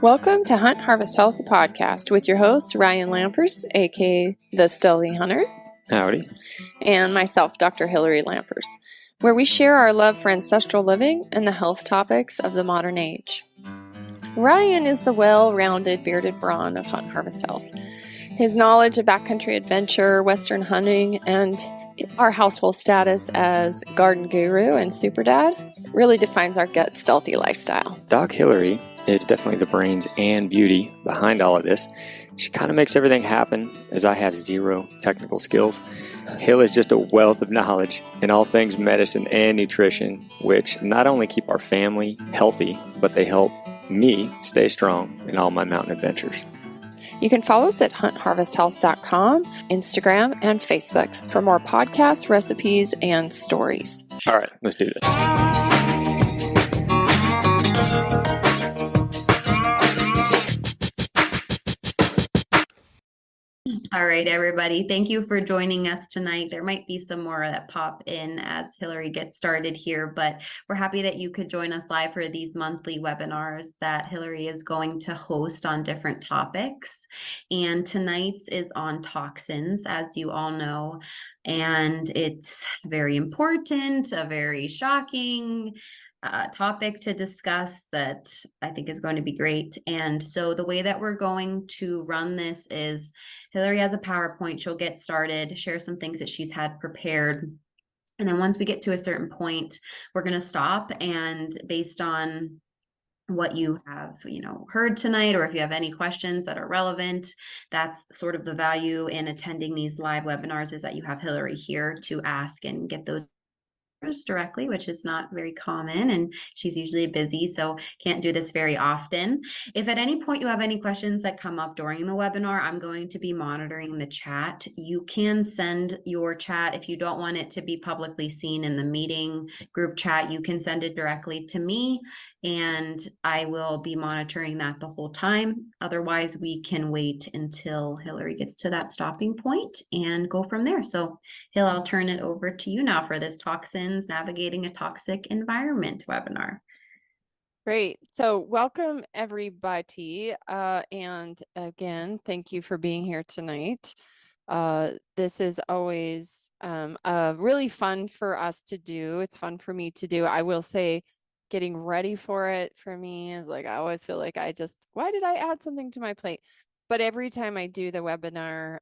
Welcome to Hunt Harvest Health, the podcast, with your host, Ryan Lampers, aka the Stealthy Hunter. Howdy. And myself, Dr. Hillary Lampers, where we share our love for ancestral living and the health topics of the modern age. Ryan is the well-rounded bearded brawn of Hunt Harvest Health. His knowledge of backcountry adventure, western hunting, and our household status as garden guru and super dad really defines our gut stealthy lifestyle. Doc Hillary is definitely the brains and beauty behind all of this. She kind of makes everything happen, as I have zero technical skills. Hill is just a wealth of knowledge in all things medicine and nutrition, which not only keep our family healthy, but they help me stay strong in all my mountain adventures. You can follow us at huntharvesthealth.com, Instagram, and Facebook for more podcasts, recipes, and stories. All right, let's do this. All right, everybody. Thank you for joining us tonight. There might be some more that pop in as Hillary gets started here, but we're happy that you could join us live for these monthly webinars that Hillary is going to host on different topics. And tonight's is on toxins, as you all know, and it's very important, a very shocking topic to discuss that I think is going to be great. And so the way that we're going to run this is Hillary has a PowerPoint. She'll get started, share some things that she's had prepared. And then once we get to a certain point, we're going to stop, and based on what you have, heard tonight, or if you have any questions that are relevant, that's sort of the value in attending these live webinars, is that you have Hillary here to ask and get those directly, which is not very common, and she's usually busy, so can't do this very often. If at any point you have any questions that come up during the webinar, I'm going to be monitoring the chat. You can send your chat if you don't want it to be publicly seen in the meeting group chat. You can send it directly to me, and I will be monitoring that the whole time. Otherwise, we can wait until Hillary gets to that stopping point and go from there. So Hill, I'll turn it over to you now for this Toxins Navigating a Toxic Environment webinar. Great. So welcome, everybody. And again, thank you for being here tonight. This is always really fun for us to do. It's fun for me to do. I will say getting ready for it for me is like, I always feel like why did I add something to my plate? But every time I do the webinar,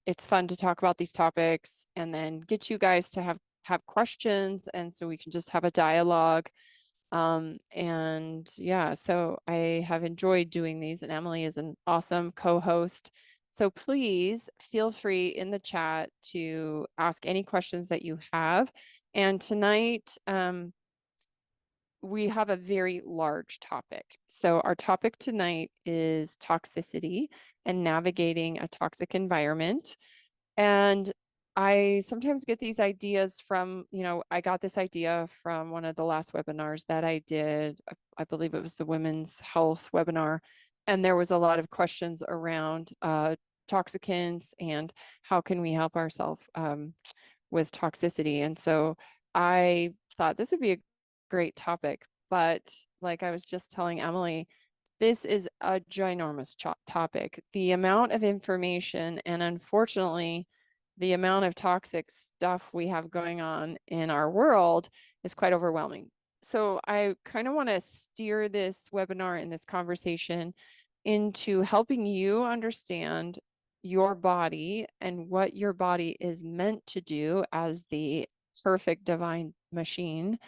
it's fun to talk about these topics and then get you guys to have questions, and so we can just have a dialogue. And yeah, so I have enjoyed doing these, and Emily is an awesome co-host. So please feel free in the chat to ask any questions that you have. And tonight, we have a very large topic. So our topic tonight is toxicity and navigating a toxic environment. And I sometimes get these ideas from, I got this idea from one of the last webinars that I did. I believe it was the women's health webinar. And there was a lot of questions around toxicants and how can we help ourselves with toxicity. And so I thought this would be a great topic. But like I was just telling Emily, this is a ginormous topic. The amount of information, and unfortunately, the amount of toxic stuff we have going on in our world is quite overwhelming. So I kind of want to steer this webinar and this conversation into helping you understand your body and what your body is meant to do as the perfect divine machine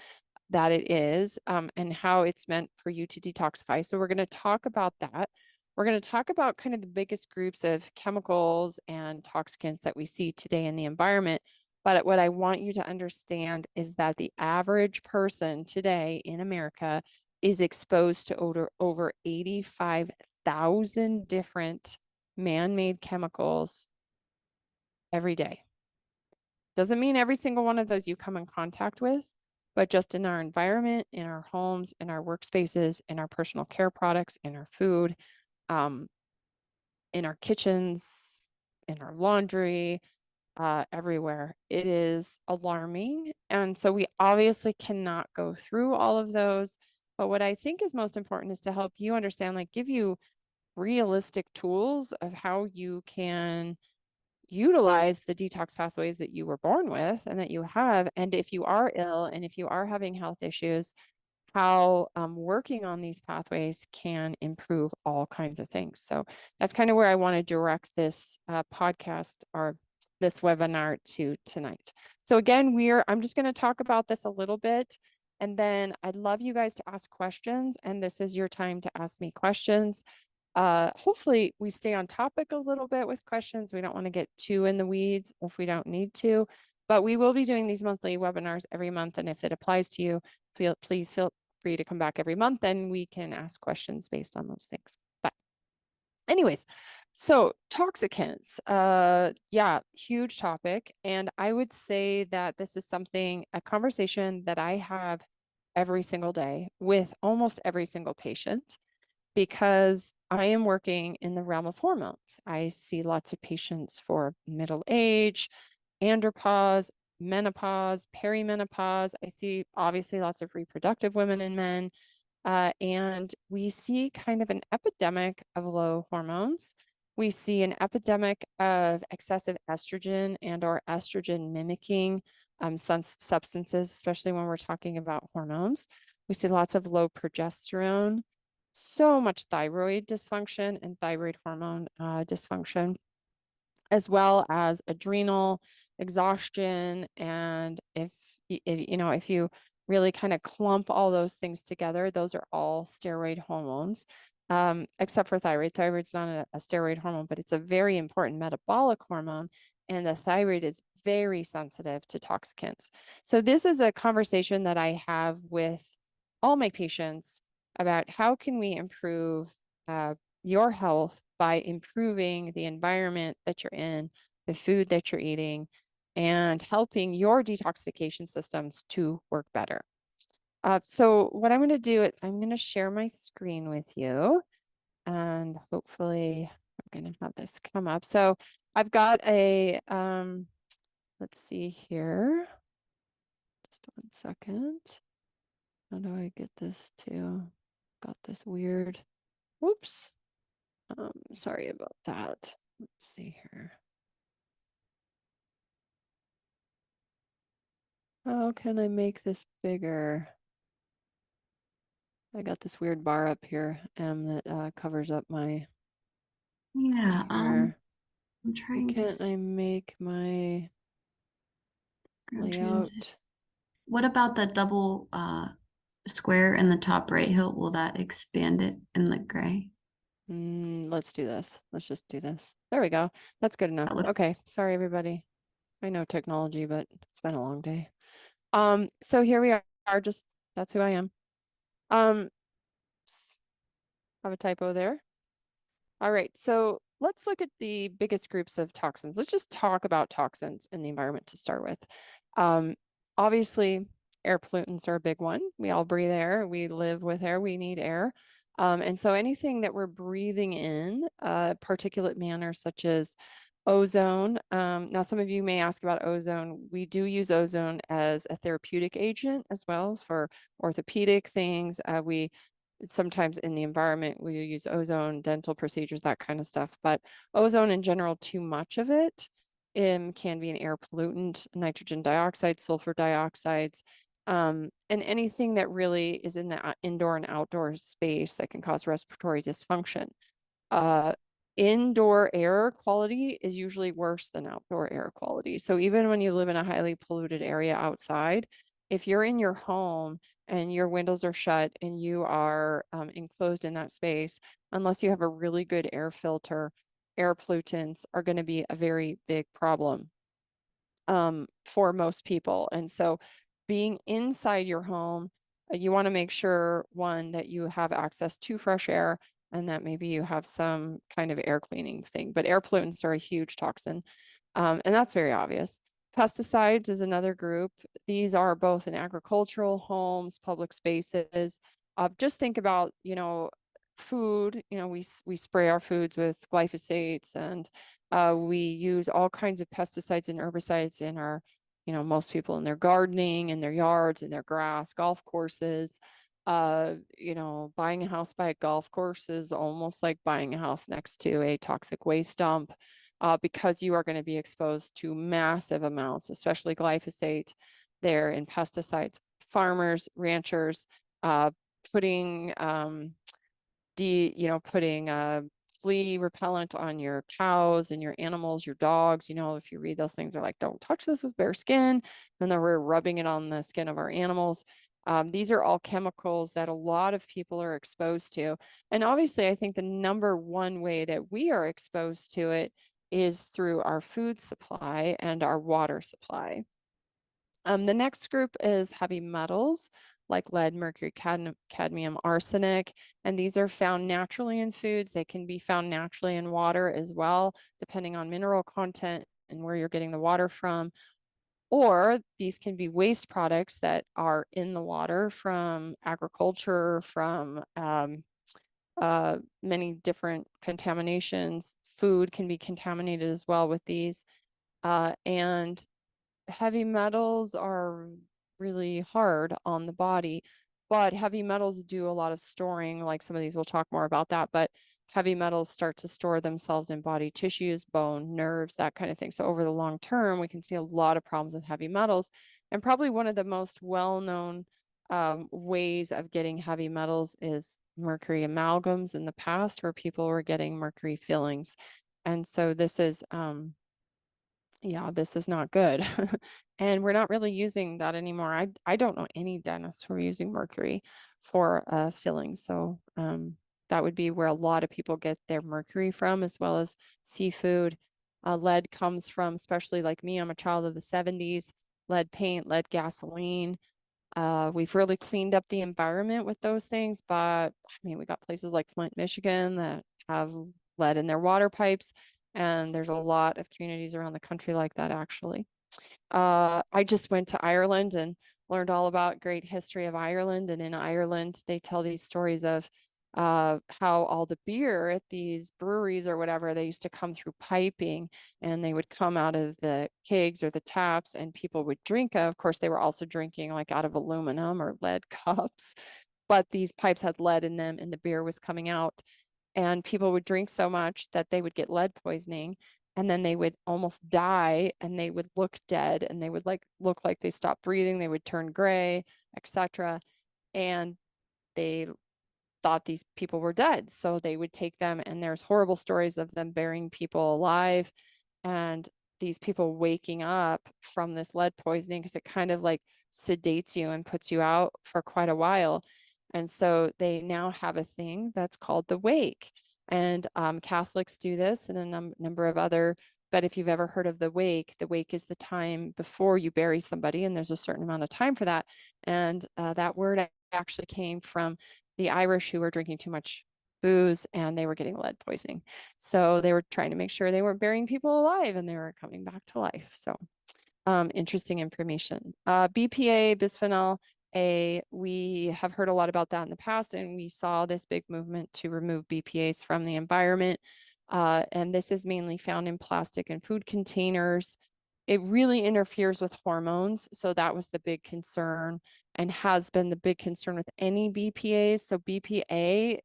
that it is, and how it's meant for you to detoxify. So we're going to talk about that. We're going to talk about kind of the biggest groups of chemicals and toxicants that we see today in the environment. But what I want you to understand is that the average person today in America is exposed to over 85,000 different man-made chemicals every day. Doesn't mean every single one of those you come in contact with, but just in our environment, in our homes, in our workspaces, in our personal care products, in our food, in our kitchens, in our laundry, everywhere. It is alarming. And so we obviously cannot go through all of those. But what I think is most important is to help you understand, like give you realistic tools of how you can utilize the detox pathways that you were born with and that you have. And if you are ill and if you are having health issues, how working on these pathways can improve all kinds of things. So that's kind of where I want to direct this podcast or this webinar to tonight. So again, I'm just going to talk about this a little bit, and then I'd love you guys to ask questions, and this is your time to ask me questions. Hopefully we stay on topic a little bit with questions. We don't want to get too in the weeds if we don't need to, but we will be doing these monthly webinars every month. And if it applies to you, please feel free to come back every month and we can ask questions based on those things. But anyways, so toxicants, yeah, huge topic. And I would say that this is a conversation that I have every single day with almost every single patient, because I am working in the realm of hormones. I see lots of patients for middle age, andropause, menopause, perimenopause. I see obviously lots of reproductive women and men. And we see kind of an epidemic of low hormones. We see an epidemic of excessive estrogen and or estrogen mimicking substances, especially when we're talking about hormones. We see lots of low progesterone, so much thyroid dysfunction and thyroid hormone dysfunction, as well as adrenal exhaustion. And if you really kind of clump all those things together, those are all steroid hormones, except for thyroid. Thyroid's not a steroid hormone, but it's a very important metabolic hormone. And the thyroid is very sensitive to toxicants. So this is a conversation that I have with all my patients about how can we improve your health by improving the environment that you're in, the food that you're eating, and helping your detoxification systems to work better. So what I'm going to do is I'm going to share my screen with you, and hopefully I'm going to have this come up. So I've got let's see here. Just 1 second. How do I get this to, got this weird, whoops. Sorry about that. Let's see here. How can I make this bigger? I got this weird bar up here that covers up my, Yeah, here. I'm trying to Can't I make my layout? What about the double square in the top right hill? Will that expand it in the gray? Let's do this. Let's just do this. There we go. That's good enough. That looks Okay. Sorry, everybody. I know technology, but it's been a long day. So here we are. Just, that's who I am. Have a typo there. All right, so let's look at the biggest groups of toxins. Let's just talk about toxins in the environment to start with. Obviously, air pollutants are a big one. We all breathe air. We live with air. We need air. And so anything that we're breathing in, particulate matter such as ozone. Now, some of you may ask about ozone. We do use ozone as a therapeutic agent as well as for orthopedic things. We sometimes in the environment, we use ozone, dental procedures, that kind of stuff. But ozone in general, too much of it can be an air pollutant, nitrogen dioxide, sulfur dioxides, and anything that really is in the indoor and outdoor space that can cause respiratory dysfunction. Indoor air quality is usually worse than outdoor air quality. So even when you live in a highly polluted area outside, if you're in your home and your windows are shut and you are enclosed in that space, unless you have a really good air filter, air pollutants are going to be a very big problem for most people. And so being inside your home, you want to make sure, one, that you have access to fresh air and that maybe you have some kind of air cleaning thing. But air pollutants are a huge toxin, and that's very obvious. Pesticides is another group. These are both in agricultural, homes, public spaces. Just think about, food. We spray our foods with glyphosates, and we use all kinds of pesticides and herbicides in our, most people in their gardening, in their yards, in their grass, golf courses. You know, buying a house by a golf course is almost like buying a house next to a toxic waste dump, because you are going to be exposed to massive amounts, especially glyphosate there in pesticides. Farmers, ranchers, putting putting flea repellent on your cows and your animals, your dogs. You know, if you read those things, they're like, don't touch this with bare skin. And then we're rubbing it on the skin of our animals. These are all chemicals that a lot of people are exposed to. And obviously, I think the number one way that we are exposed to it is through our food supply and our water supply. The next group is heavy metals like lead, mercury, cadmium, arsenic, and these are found naturally in foods. They can be found naturally in water as well, depending on mineral content and where you're getting the water from. Or these can be waste products that are in the water from agriculture, from many different contaminations. Food can be contaminated as well with these. And heavy metals are really hard on the body, but heavy metals do a lot of storing. Like some of these, we'll talk more about that, but heavy metals start to store themselves in body tissues, bone, nerves, that kind of thing. So over the long term, we can see a lot of problems with heavy metals. And probably one of the most well-known ways of getting heavy metals is mercury amalgams in the past, where people were getting mercury fillings. And so this is yeah, this is not good. And we're not really using that anymore. I don't know any dentists who are using mercury for fillings. So that would be where a lot of people get their mercury from, as well as seafood. Lead comes from, especially like me, I'm a child of the 70s, lead paint, lead gasoline. We've really cleaned up the environment with those things, but I mean, we got places like Flint, Michigan that have lead in their water pipes. And there's a lot of communities around the country like that, actually. I just went to Ireland and learned all about great history of Ireland. And in Ireland, they tell these stories of how all the beer at these breweries or whatever, they used to come through piping, and they would come out of the kegs or the taps, and people would drink. Of course, they were also drinking like out of aluminum or lead cups, but these pipes had lead in them and the beer was coming out. And people would drink so much that they would get lead poisoning, and then they would almost die, and they would look dead, and they would like look like they stopped breathing, they would turn gray, etc. And they thought these people were dead, so they would take them, and there's horrible stories of them burying people alive, and these people waking up from this lead poisoning because it kind of like sedates you and puts you out for quite a while. And so they now have a thing that's called the wake. And Catholics do this and a number of other, but if you've ever heard of the wake is the time before you bury somebody, and there's a certain amount of time for that. And that word actually came from the Irish who were drinking too much booze and they were getting lead poisoning. So they were trying to make sure they weren't burying people alive and they were coming back to life. So interesting information. BPA, bisphenol A, we have heard a lot about that in the past, and we saw this big movement to remove BPAs from the environment. And this is mainly found in plastic and food containers. It really interferes with hormones. So that was the big concern and has been the big concern with any BPAs. So BPA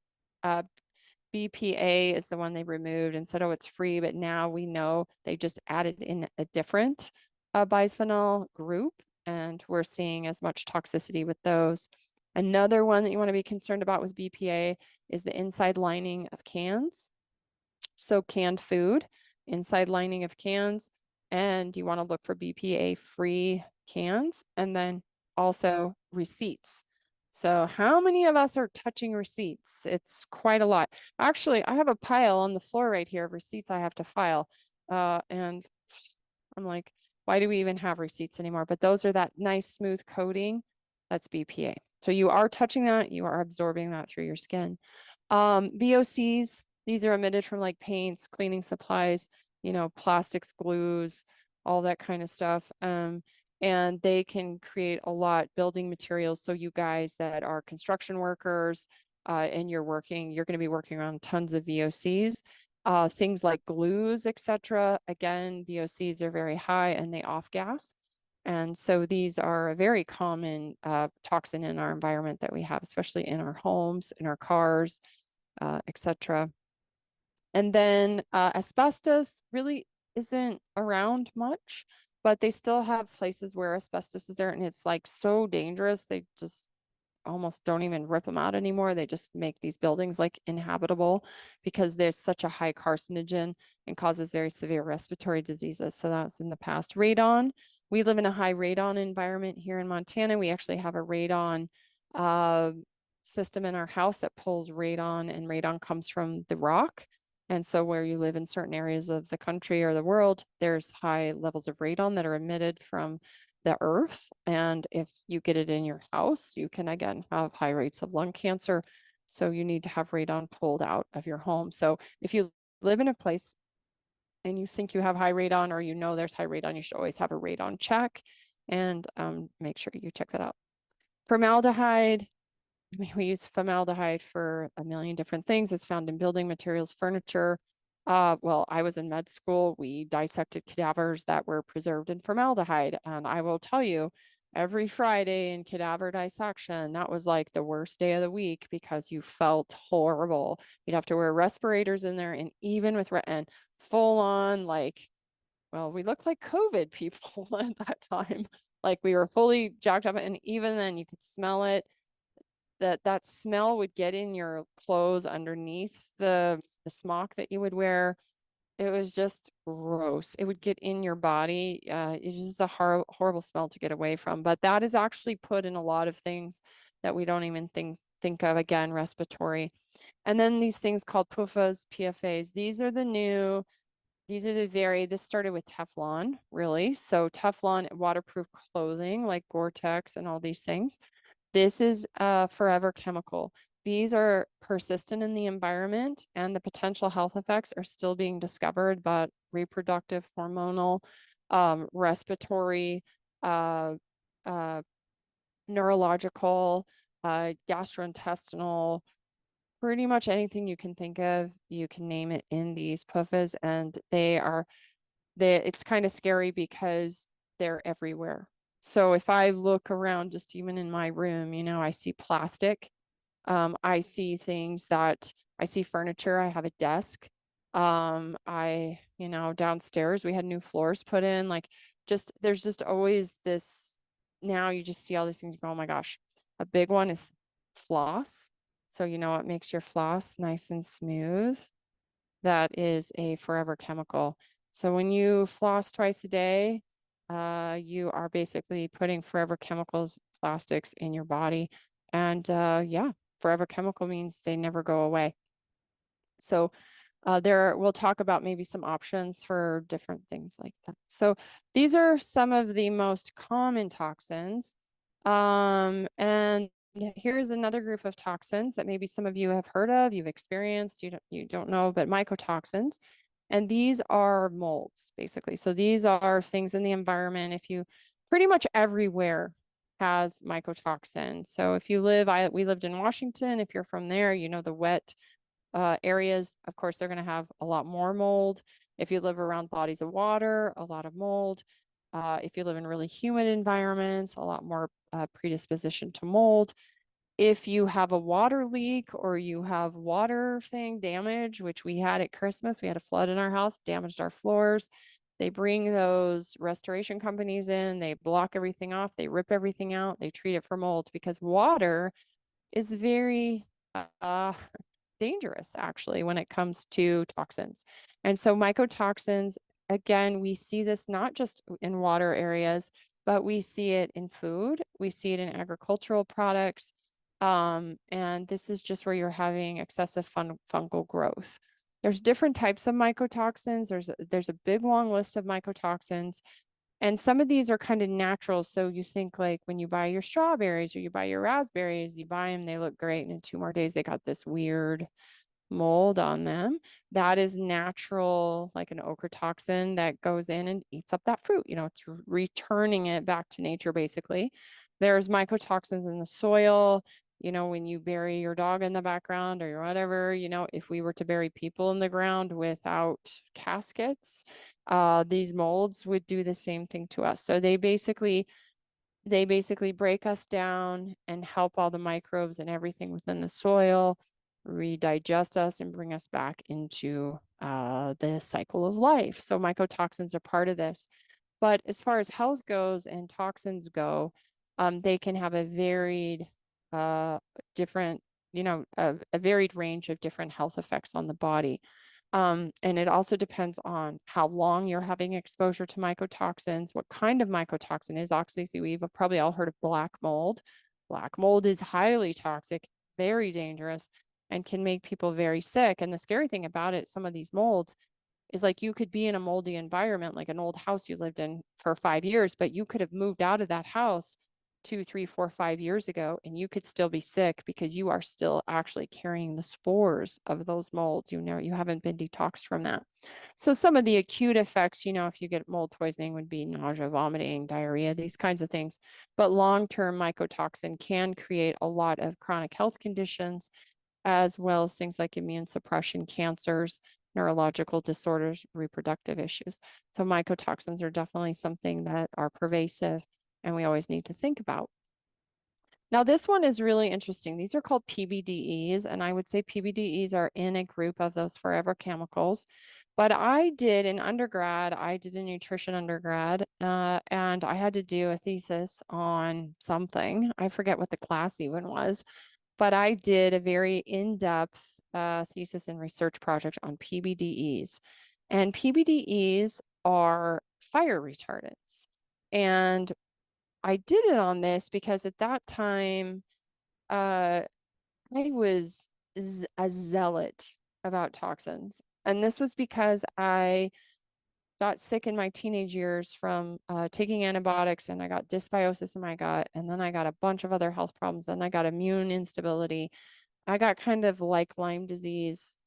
is the one they removed and said, oh, it's free. But now we know they just added in a different bisphenol group, and we're seeing as much toxicity with those. Another one that you want to be concerned about with BPA is the inside lining of cans. So canned food, inside lining of cans, and you want to look for BPA-free cans, and then also receipts. So how many of us are touching receipts? It's quite a lot. Actually, I have a pile on the floor right here of receipts I have to file. And I'm like, why do we even have receipts anymore? But those are that nice smooth coating. That's BPA. So you are touching that, you are absorbing that through your skin. VOCs, these are emitted from like paints, cleaning supplies, plastics, glues, all that kind of stuff. And they can create a lot building materials. So you guys that are construction workers and you're going to be working on tons of VOCs. Things like glues, etc. Again, VOCs are very high and they off gas. And so these are a very common toxin in our environment that we have, especially in our homes, in our cars, etc. And then asbestos really isn't around much, but they still have places where asbestos is there, and it's like so dangerous. They just almost don't even rip them out anymore. They just make these buildings like inhabitable because there's such a high carcinogen and causes very severe respiratory diseases. So that's in the past. Radon. We live in a high radon environment here in Montana. We actually have a radon system in our house that pulls radon, and radon comes from the rock. And so where you live in certain areas of the country or the world, there's high levels of radon that are emitted from the earth. And if you get it in your house, you can again have high rates of lung cancer. So you need to have radon pulled out of your home. So if you live in a place and you think you have high radon, or you know there's high radon, you should always have a radon check and make sure you check that out. Formaldehyde. I mean, we use formaldehyde for a million different things. It's found in building materials, furniture. Well, I was in med school. We dissected cadavers that were preserved in formaldehyde. And I will tell you, every Friday in cadaver dissection, that was like the worst day of the week because you felt horrible. You'd have to wear respirators in there, and even with and full on like, well, we looked like COVID people at that time. Like we were fully jacked up, and even then you could smell it. That smell would get in your clothes underneath the smock that you would wear. It was just gross. It would get in your body. It's just a horrible smell to get away from. But that is actually put in a lot of things that we don't even think of. Again, respiratory. And then these things called PUFAs, PFAs. These are this started with Teflon, really. So Teflon, waterproof clothing like Gore-Tex and all these things. This is a forever chemical. These are persistent in the environment, and the potential health effects are still being discovered, but reproductive, hormonal, respiratory, uh, uh, neurological, gastrointestinal, pretty much anything you can think of, you can name it in these PUFAs, and it's kind of scary because they're everywhere. So if I look around, just even in my room, I see plastic. I see I see furniture. I have a desk. Downstairs we had new floors put in. Like, there's just always this. Now you just see all these things. You go, oh my gosh. A big one is floss. So what makes your floss nice and smooth? That is a forever chemical. So when you floss twice a day, you are basically putting forever chemicals, plastics in your body. And forever chemical means they never go away. So we'll talk about maybe some options for different things like that. So these are some of the most common toxins. And here's another group of toxins that maybe some of you have heard of, you've experienced, you don't know, but mycotoxins. And these are molds, basically. So these are things in the environment. Pretty much everywhere has mycotoxins. So if you we lived in Washington. If you're from there, the wet areas, of course, they're going to have a lot more mold. If you live around bodies of water, a lot of mold. If you live in really humid environments, a lot more predisposition to mold. If you have a water leak or you have water thing damage, which we had at Christmas, we had a flood in our house, damaged our floors. They bring those restoration companies in, they block everything off, they rip everything out, they treat it for mold because water is very dangerous actually when it comes to toxins. And so mycotoxins, again, we see this not just in water areas, but we see it in food, we see it in agricultural products. And this is just where you're having excessive fungal growth. There's different types of mycotoxins. There's a big long list of mycotoxins. And some of these are kind of natural. So you think like when you buy your strawberries or you buy your raspberries, you buy them, they look great. And in 2 more days, they got this weird mold on them. That is natural, like an ochratoxin that goes in and eats up that fruit. It's returning it back to nature, basically. There's mycotoxins in the soil. You know, when you bury your dog in the background or whatever, you know, if we were to bury people in the ground without caskets, these molds would do the same thing to us. So they basically break us down and help all the microbes and everything within the soil redigest us and bring us back into the cycle of life. So mycotoxins are part of this. But as far as health goes and toxins go, they can have a varied, different, you know, a varied range of different health effects on the body. And it also depends on how long you're having exposure to mycotoxins, what kind of mycotoxin is. Obviously, we've probably all heard of black mold. Black mold is highly toxic, very dangerous, and can make people very sick. And the scary thing about it, some of these molds, is like you could be in a moldy environment, like an old house you lived in for 5 years, but you could have moved out of that house 2, 3, 4, 5 years ago, and you could still be sick because you are still actually carrying the spores of those molds. You know, you haven't been detoxed from that. So some of the acute effects, you know, if you get mold poisoning would be nausea, vomiting, diarrhea, these kinds of things. But long-term mycotoxin can create a lot of chronic health conditions, as well as things like immune suppression, cancers, neurological disorders, reproductive issues. So mycotoxins are definitely something that are pervasive and we always need to think about. Now, this one is really interesting. These are called PBDEs, and I would say PBDEs are in a group of those forever chemicals. But I did in undergrad, I did a nutrition undergrad, and I had to do a thesis on something. I forget what the class even was, but I did a very in-depth thesis and research project on PBDEs. And PBDEs are fire retardants. And I did it on this because at that time, I was a zealot about toxins. And this was because I got sick in my teenage years from taking antibiotics, and I got dysbiosis in my gut. And then I got a bunch of other health problems. Then I got immune instability. I got kind of like Lyme disease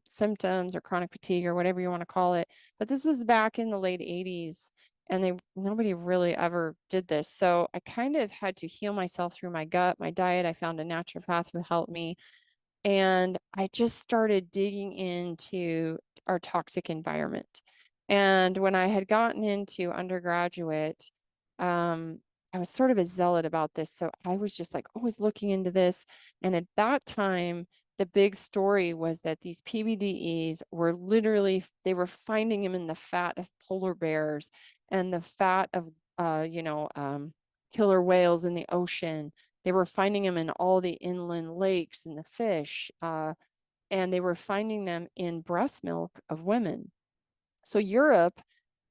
symptoms or chronic fatigue or whatever you want to call it. But this was back in the late 80s, and nobody really ever did this. So I kind of had to heal myself through my gut, my diet. I found a naturopath who helped me. And I just started digging into our toxic environment. And when I had gotten into undergraduate, I was sort of a zealot about this. So I was just like always looking into this. And at that time, the big story was that these PBDEs were literally, they were finding them in the fat of polar bears and the fat of, killer whales in the ocean. They were finding them in all the inland lakes and the fish, and they were finding them in breast milk of women. So Europe,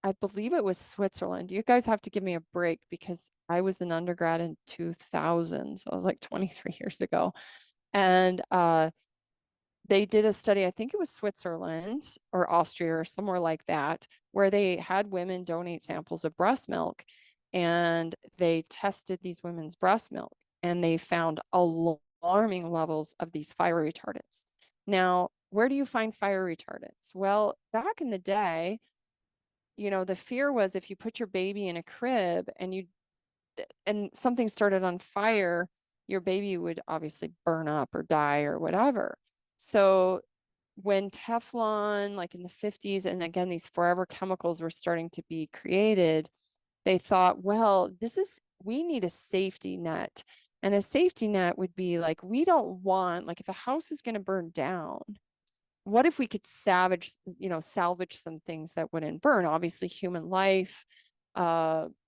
I believe it was Switzerland. You guys have to give me a break because I was an undergrad in 2000, so I was like 23 years ago. And they did a study, I think it was Switzerland or Austria or somewhere like that, where they had women donate samples of breast milk, and they tested these women's breast milk, and they found alarming levels of these fire retardants. Now, where do you find fire retardants? Well, back in the day, you know, the fear was if you put your baby in a crib and something started on fire, your baby would obviously burn up or die or whatever. So when Teflon, like in the 50s, and again, these forever chemicals were starting to be created, they thought, well, we need a safety net. And a safety net would be like, we don't want, like if a house is going to burn down, what if we could salvage some things that wouldn't burn? Obviously, human life,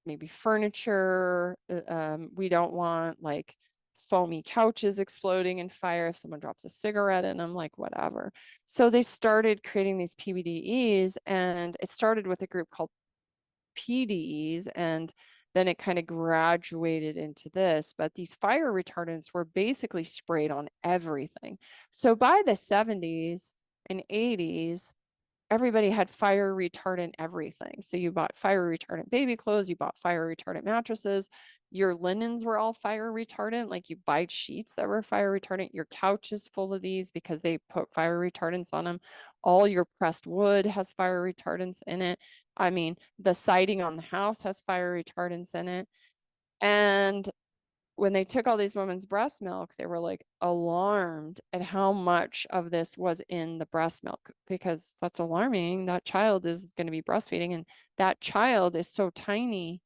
maybe furniture. We don't want like foamy couches exploding in fire if someone drops a cigarette in them, like whatever. So they started creating these PBDEs, and it started with a group called PDEs, and then it kind of graduated into this. But these fire retardants were basically sprayed on everything. So by the 70s and 80s, everybody had fire retardant everything. So you bought fire retardant baby clothes, you bought fire retardant mattresses, your linens were all fire retardant, like you buy sheets that were fire retardant, your couch is full of these because they put fire retardants on them. All your pressed wood has fire retardants in it. I mean, the siding on the house has fire retardants in it. And when they took all these women's breast milk, they were like alarmed at how much of this was in the breast milk, because that's alarming. That child is going to be breastfeeding, and that child is so tiny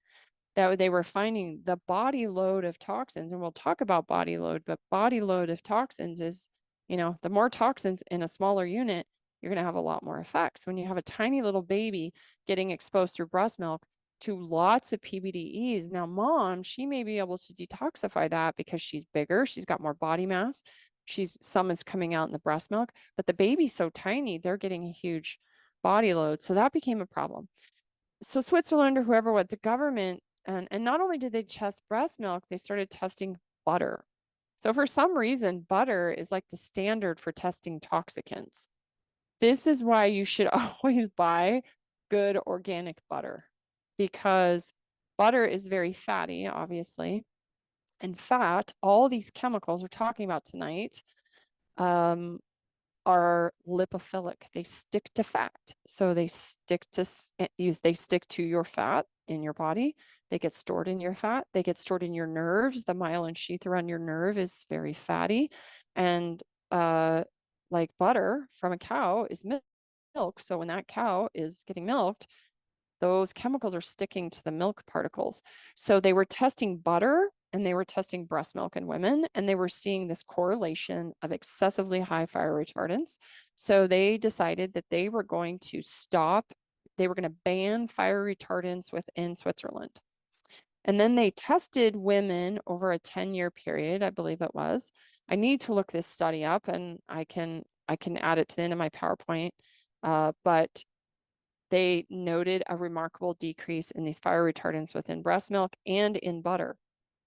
that they were finding the body load of toxins. And we'll talk about body load, but body load of toxins is, the more toxins in a smaller unit, you're going to have a lot more effects. When you have a tiny little baby getting exposed through breast milk to lots of PBDEs. Now, mom, she may be able to detoxify that because she's bigger, she's got more body mass, some is coming out in the breast milk, but the baby's so tiny, they're getting a huge body load. So that became a problem. So Switzerland or whoever, what the government, and not only did they test breast milk, they started testing butter. So for some reason, butter is like the standard for testing toxicants. This is why you should always buy good organic butter, because butter is very fatty, obviously. And fat, all these chemicals we're talking about tonight, are lipophilic. They stick to fat. So they stick to your fat in your body. They get stored in your fat. They get stored in your nerves. The myelin sheath around your nerve is very fatty. And like butter from a cow is milk. So when that cow is getting milked, those chemicals are sticking to the milk particles. So they were testing butter and they were testing breast milk in women, and they were seeing this correlation of excessively high fire retardants. So they decided that they were going to ban fire retardants within Switzerland. And then they tested women over a 10-year period, I believe it was. I need to look this study up, and I can add it to the end of my PowerPoint. But they noted a remarkable decrease in these fire retardants within breast milk and in butter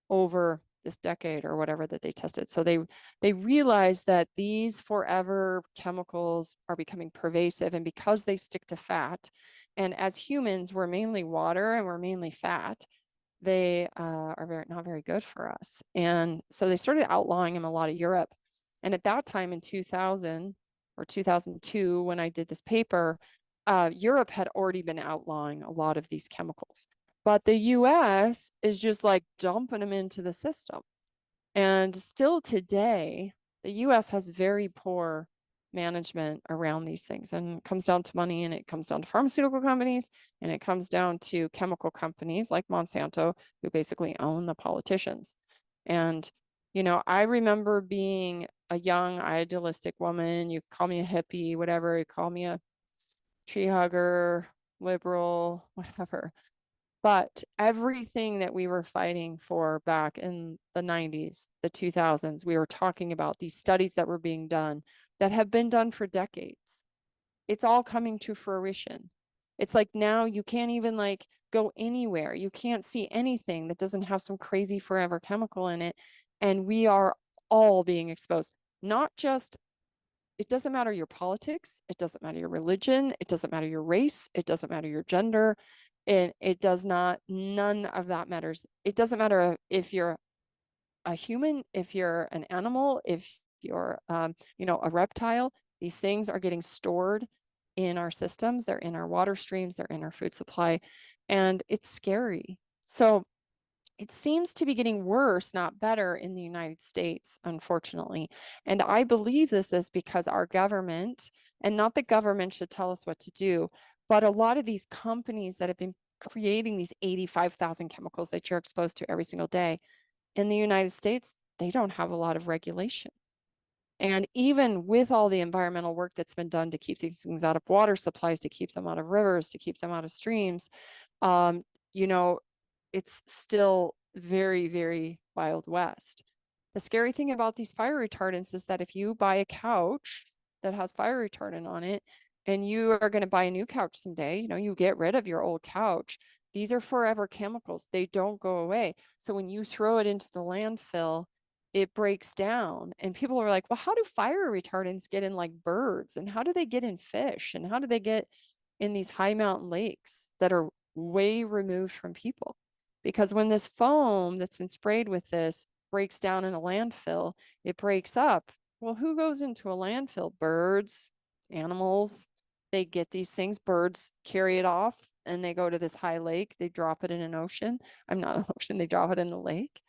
over this decade or whatever that they tested. So they realized that these forever chemicals are becoming pervasive, and because they stick to fat, and as humans, we're mainly water and we're mainly fat, they are not very good for us. And so they started outlawing them a lot of Europe. And at that time in 2000 or 2002, when I did this paper, Europe had already been outlawing a lot of these chemicals. But the US is just like dumping them into the system. And still today, the US has very poor management around these things. And it comes down to money, and it comes down to pharmaceutical companies, and it comes down to chemical companies like Monsanto, who basically own the politicians. And, I remember being a young idealistic woman. You call me a hippie, whatever, you call me a tree hugger, liberal, whatever. But everything that we were fighting for back in the 90s, the 2000s, we were talking about these studies that were being done that have been done for decades. It's all coming to fruition. It's like now you can't even like go anywhere. You can't see anything that doesn't have some crazy forever chemical in it. And we are all being exposed. Not just, it doesn't matter your politics, it doesn't matter your religion, it doesn't matter your race, it doesn't matter your gender. It does not, none of that matters. It doesn't matter if you're a human, if you're an animal, if you're, a reptile. These things are getting stored in our systems. They're in our water streams. They're in our food supply. And it's scary. So it seems to be getting worse, not better, in the United States, unfortunately. And I believe this is because our government, and not the government should tell us what to do, but a lot of these companies that have been creating these 85,000 chemicals that you're exposed to every single day in the United States, they don't have a lot of regulation. And even with all the environmental work that's been done to keep these things out of water supplies, to keep them out of rivers, to keep them out of streams, it's still very, very Wild West. The scary thing about these fire retardants is that if you buy a couch that has fire retardant on it, and you are going to buy a new couch someday, you get rid of your old couch. These are forever chemicals. They don't go away. So when you throw it into the landfill, it breaks down. And people are like, well, how do fire retardants get in like birds? And how do they get in fish? And how do they get in these high mountain lakes that are way removed from people? Because when this foam that's been sprayed with this breaks down in a landfill, it breaks up. Well, who goes into a landfill? Birds, animals. They get these things. Birds carry it off and they go to this high lake. They drop it in an ocean. I'm not an ocean. They drop it in the lake.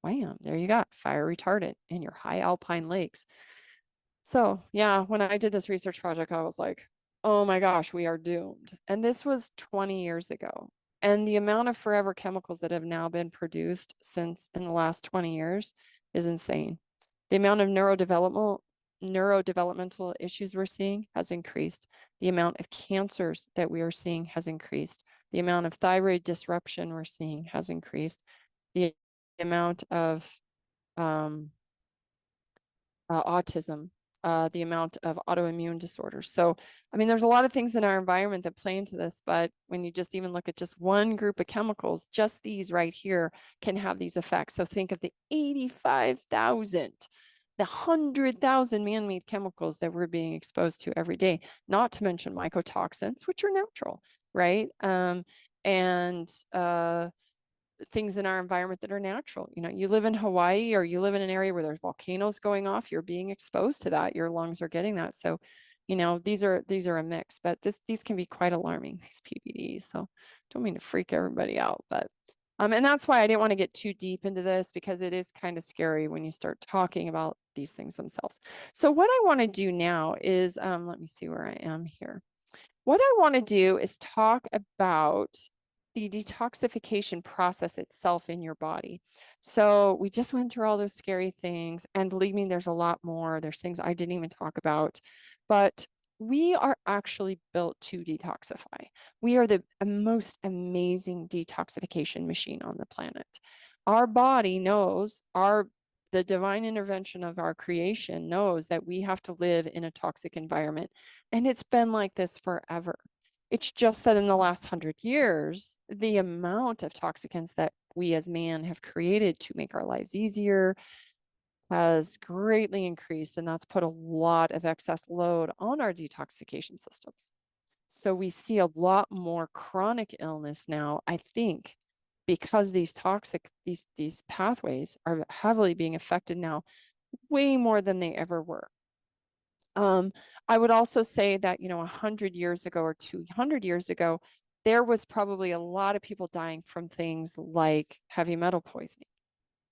wham, there you got fire retardant in your high alpine lakes. So yeah, when I did this research project, I was like, oh my gosh, we are doomed. And this was 20 years ago. And the amount of forever chemicals that have now been produced since in the last 20 years is insane. The amount of neurodevelopmental issues we're seeing has increased. The amount of cancers that we are seeing has increased. The amount of thyroid disruption we're seeing has increased. The amount of autism, the amount of autoimmune disorders. So, I mean, there's a lot of things in our environment that play into this, but when you just even look at just one group of chemicals, just these right here can have these effects. So think of the 85,000, the 100,000 man-made chemicals that we're being exposed to every day, not to mention mycotoxins, which are natural, right? And things in our environment that are natural. You know, you live in Hawaii or you live in an area where there's volcanoes going off, you're being exposed to that. Your lungs are getting that. So, you know, these are a mix, but these can be quite alarming, these PBDs. So don't mean to freak everybody out, but and that's why I didn't want to get too deep into this, because it is kind of scary when you start talking about these things themselves. So what I want to do now is let me see where I am here. What I want to do is talk about the detoxification process itself in your body. So we just went through all those scary things, and believe me, there's a lot more. There's things I didn't even talk about, but we are actually built to detoxify. We are the most amazing detoxification machine on the planet. Our body knows, the divine intervention of our creation knows that we have to live in a toxic environment. And it's been like this forever. It's just that in the last 100 years, the amount of toxicants that we as man have created to make our lives easier has greatly increased. And that's put a lot of excess load on our detoxification systems. So we see a lot more chronic illness now, I think, because these pathways are heavily being affected now, way more than they ever were. I would also say that, you know, 100 years ago or 200 years ago, there was probably a lot of people dying from things like heavy metal poisoning,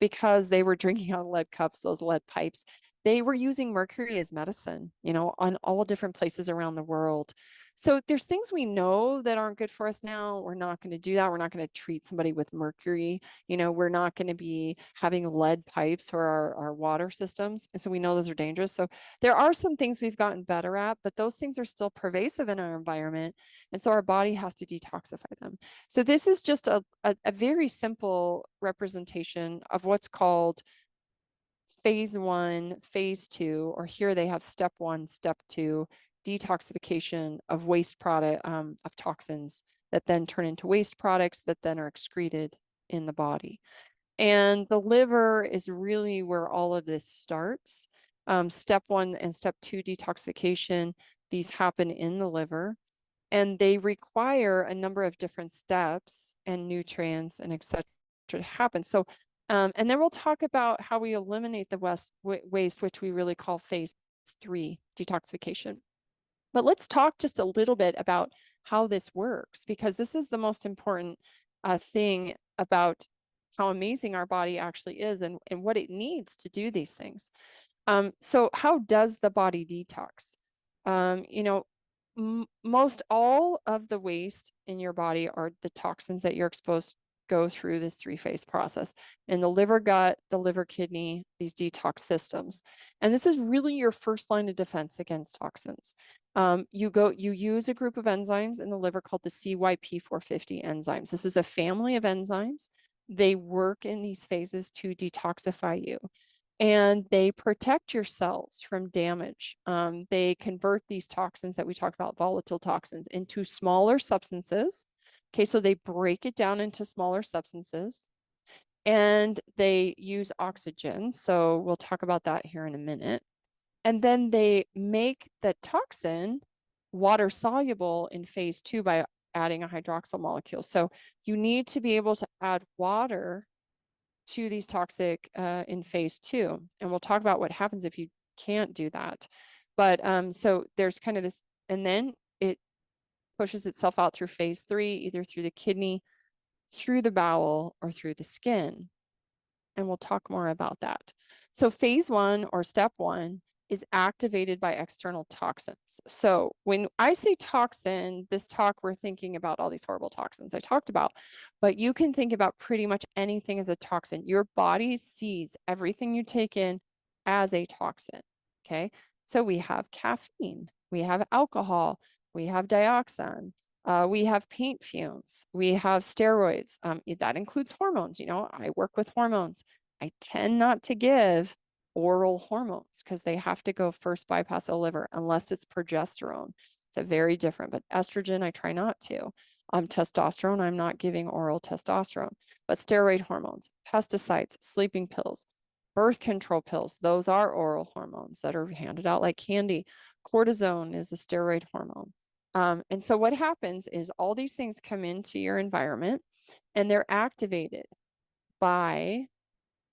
because they were drinking out of lead cups, those lead pipes. They were using mercury as medicine, you know, on all different places around the world. So there's things we know that aren't good for us now. We're not going to do that. We're not going to treat somebody with mercury. You know, we're not going to be having lead pipes for our water systems. And so we know those are dangerous. So there are some things we've gotten better at, but those things are still pervasive in our environment. And so our body has to detoxify them. So this is just a very simple representation of what's called phase 1, phase 2, or here they have step 1, step 2, detoxification of waste product, of toxins that then turn into waste products that then are excreted in the body. And the liver is really where all of this starts. Step 1 and step 2 detoxification, these happen in the liver, and they require a number of different steps and nutrients and et cetera to happen. So, and then we'll talk about how we eliminate the waste, which we really call phase 3 detoxification. But let's talk just a little bit about how this works, because this is the most important thing about how amazing our body actually is, and what it needs to do these things. So how does the body detox? You know, most all of the waste in your body are the toxins that you're exposed to go through this 3-phase process in the liver, gut, the liver, kidney, these detox systems. And this is really your first line of defense against toxins. You use a group of enzymes in the liver called the CYP450 enzymes. This is a family of enzymes. They work in these phases to detoxify you, and they protect your cells from damage. They convert these toxins that we talk about, volatile toxins, into smaller substances. Okay, so they break it down into smaller substances, and they use oxygen. So we'll talk about that here in a minute. And then they make the toxin water soluble in phase 2 by adding a hydroxyl molecule. So you need to be able to add water to these toxic in phase 2. And we'll talk about what happens if you can't do that. But so there's kind of this, and then it pushes itself out through phase 3, either through the kidney, through the bowel, or through the skin. and we'll talk more about that. So phase one or step one is activated by external toxins. So when I say toxin, this talk, we're thinking about all these horrible toxins I talked about, but you can think about pretty much anything as a toxin. Your body sees everything you take in as a toxin, okay? So we have caffeine, we have alcohol, we have dioxin, we have paint fumes, we have steroids. That includes hormones. You know, I work with hormones. I tend not to give oral hormones because they have to go first bypass the liver unless it's progesterone. It's a very different, but estrogen, I try not to. Testosterone, I'm not giving oral testosterone, but steroid hormones, pesticides, sleeping pills, birth control pills, those are oral hormones that are handed out like candy. Cortisone is a steroid hormone. And so what happens is all these things come into your environment and they're activated by